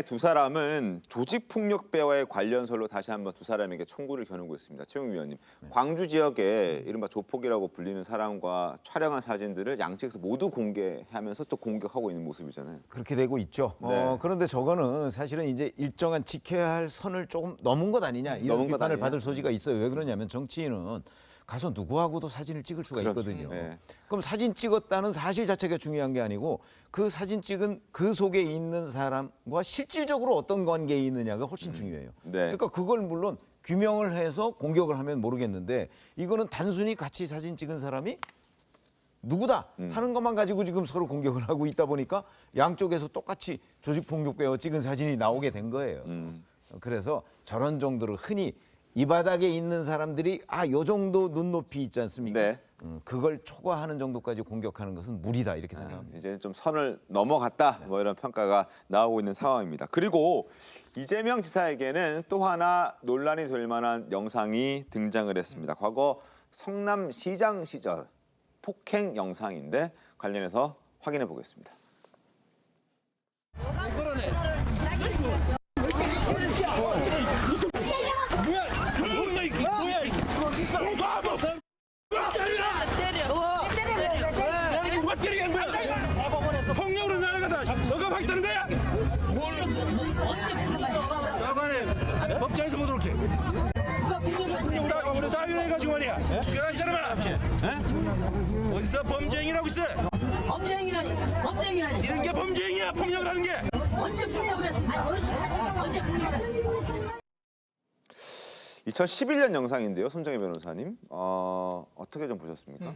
두 사람은 조직폭력배와의 관련설로 다시 한번 두 사람에게 청구를 겨누고 있습니다. 최용 위원님, 광주 지역에 이른바 조폭이라고 불리는 사람과 촬영한 사진들을 양측에서 모두 공개하면서 또 공격하고 있는 모습이잖아요. 그렇게 되고 있죠. 네. 그런데 저거는 사실은 이제 일정한 지켜야 할 선을 조금 넘은 것 아니냐 이런 넘은 것 비판을 아니냐? 받을 소지가 있어요. 왜 그러냐면 정치인은 가서 누구하고도 사진을 찍을 수가 그렇죠. 있거든요. 네. 그럼 사진 찍었다는 사실 자체가 중요한 게 아니고 그 사진 찍은 그 속에 있는 사람과 실질적으로 어떤 관계에 있느냐가 훨씬 중요해요. 네. 그러니까 그걸 물론 규명을 해서 공격을 하면 모르겠는데 이거는 단순히 같이 사진 찍은 사람이 누구다 하는 것만 가지고 지금 서로 공격을 하고 있다 보니까 양쪽에서 똑같이 조직폭력배와 찍은 사진이 나오게 된 거예요. 그래서 저런 정도로 흔히 이 바닥에 있는 사람들이 요 정도 눈높이 있지 않습니까? 네. 그걸 초과하는 정도까지 공격하는 것은 무리다 이렇게 생각합니다. 이제 좀 선을 넘어갔다 뭐 이런 평가가 나오고 있는 상황입니다. 그리고 이재명 지사에게는 또 하나 논란이 될 만한 영상이 등장을 했습니다. 과거 성남시장 시절 폭행 영상인데 관련해서 확인해 보겠습니다. 폭력으로 날아가다 너가 막다는 거야? 자관에 법정에서 보도록 해. 따위해가지고 말이야. 죽여라 이 사람아. 어디서 범죄행위라고 있어? 범죄행위라니. 이런 게 범죄행위야. 폭력을 하는 게. 언제 폭력을 했습니까? 언제 폭력을 했습니까? 2011년 영상인데요, 손정혜 변호사님. 어떻게 좀 보셨습니까?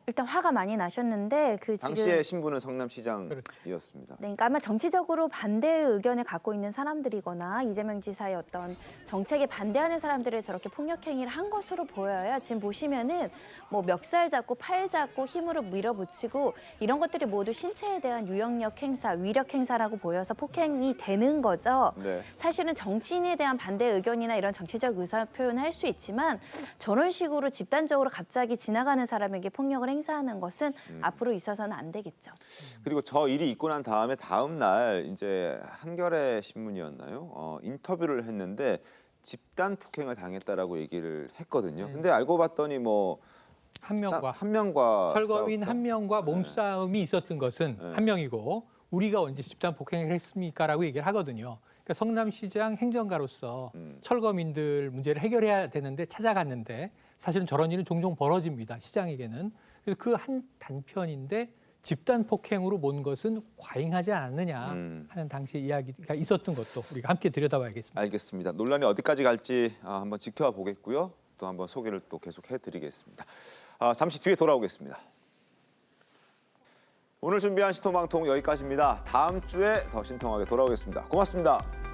일단 화가 많이 나셨는데 그 지금 당시의 신부는 성남시장이었습니다. 네, 그러니까 아마 정치적으로 반대의 의견을 갖고 있는 사람들이거나 이재명 지사의 어떤 정책에 반대하는 사람들을 저렇게 폭력 행위를 한 것으로 보여요. 지금 보시면은 뭐 멱살 잡고 팔 잡고 힘으로 밀어붙이고 이런 것들이 모두 신체에 대한 유형력 행사, 위력 행사라고 보여서 폭행이 되는 거죠. 네. 사실은 정치인에 대한 반대 의견이나 이런 정치적 의사 표현을 할 수 있지만 저런 식으로 집단적으로 갑자기 지나가는 사람에게 폭력을 행사하는 것은 앞으로 있어서는 안 되겠죠. 그리고 저 일이 있고 난 다음에 다음 날 이제 한겨레 신문이었나요? 인터뷰를 했는데 집단 폭행을 당했다라고 얘기를 했거든요. 근데 알고 봤더니 뭐 한 명과 철거민 싸웠다? 한 명과 몸싸움이 있었던 것은 한 명이고 우리가 언제 집단 폭행을 했습니까라고 얘기를 하거든요. 그러니까 성남시장 행정가로서 철거민들 문제를 해결해야 되는데 찾아갔는데 사실은 저런 일은 종종 벌어집니다. 시장에게는. 그래서 그 한 단편인데 집단 폭행으로 본 것은 과잉하지 않았느냐 하는 당시 이야기가 있었던 것도 우리가 함께 들여다봐야겠습니다. 알겠습니다. 논란이 어디까지 갈지 한번 지켜봐 보겠고요. 또 한번 소개를 또 계속해 드리겠습니다. 잠시 뒤에 돌아오겠습니다. 오늘 준비한 신통방통 여기까지입니다. 다음 주에 더 신통하게 돌아오겠습니다. 고맙습니다.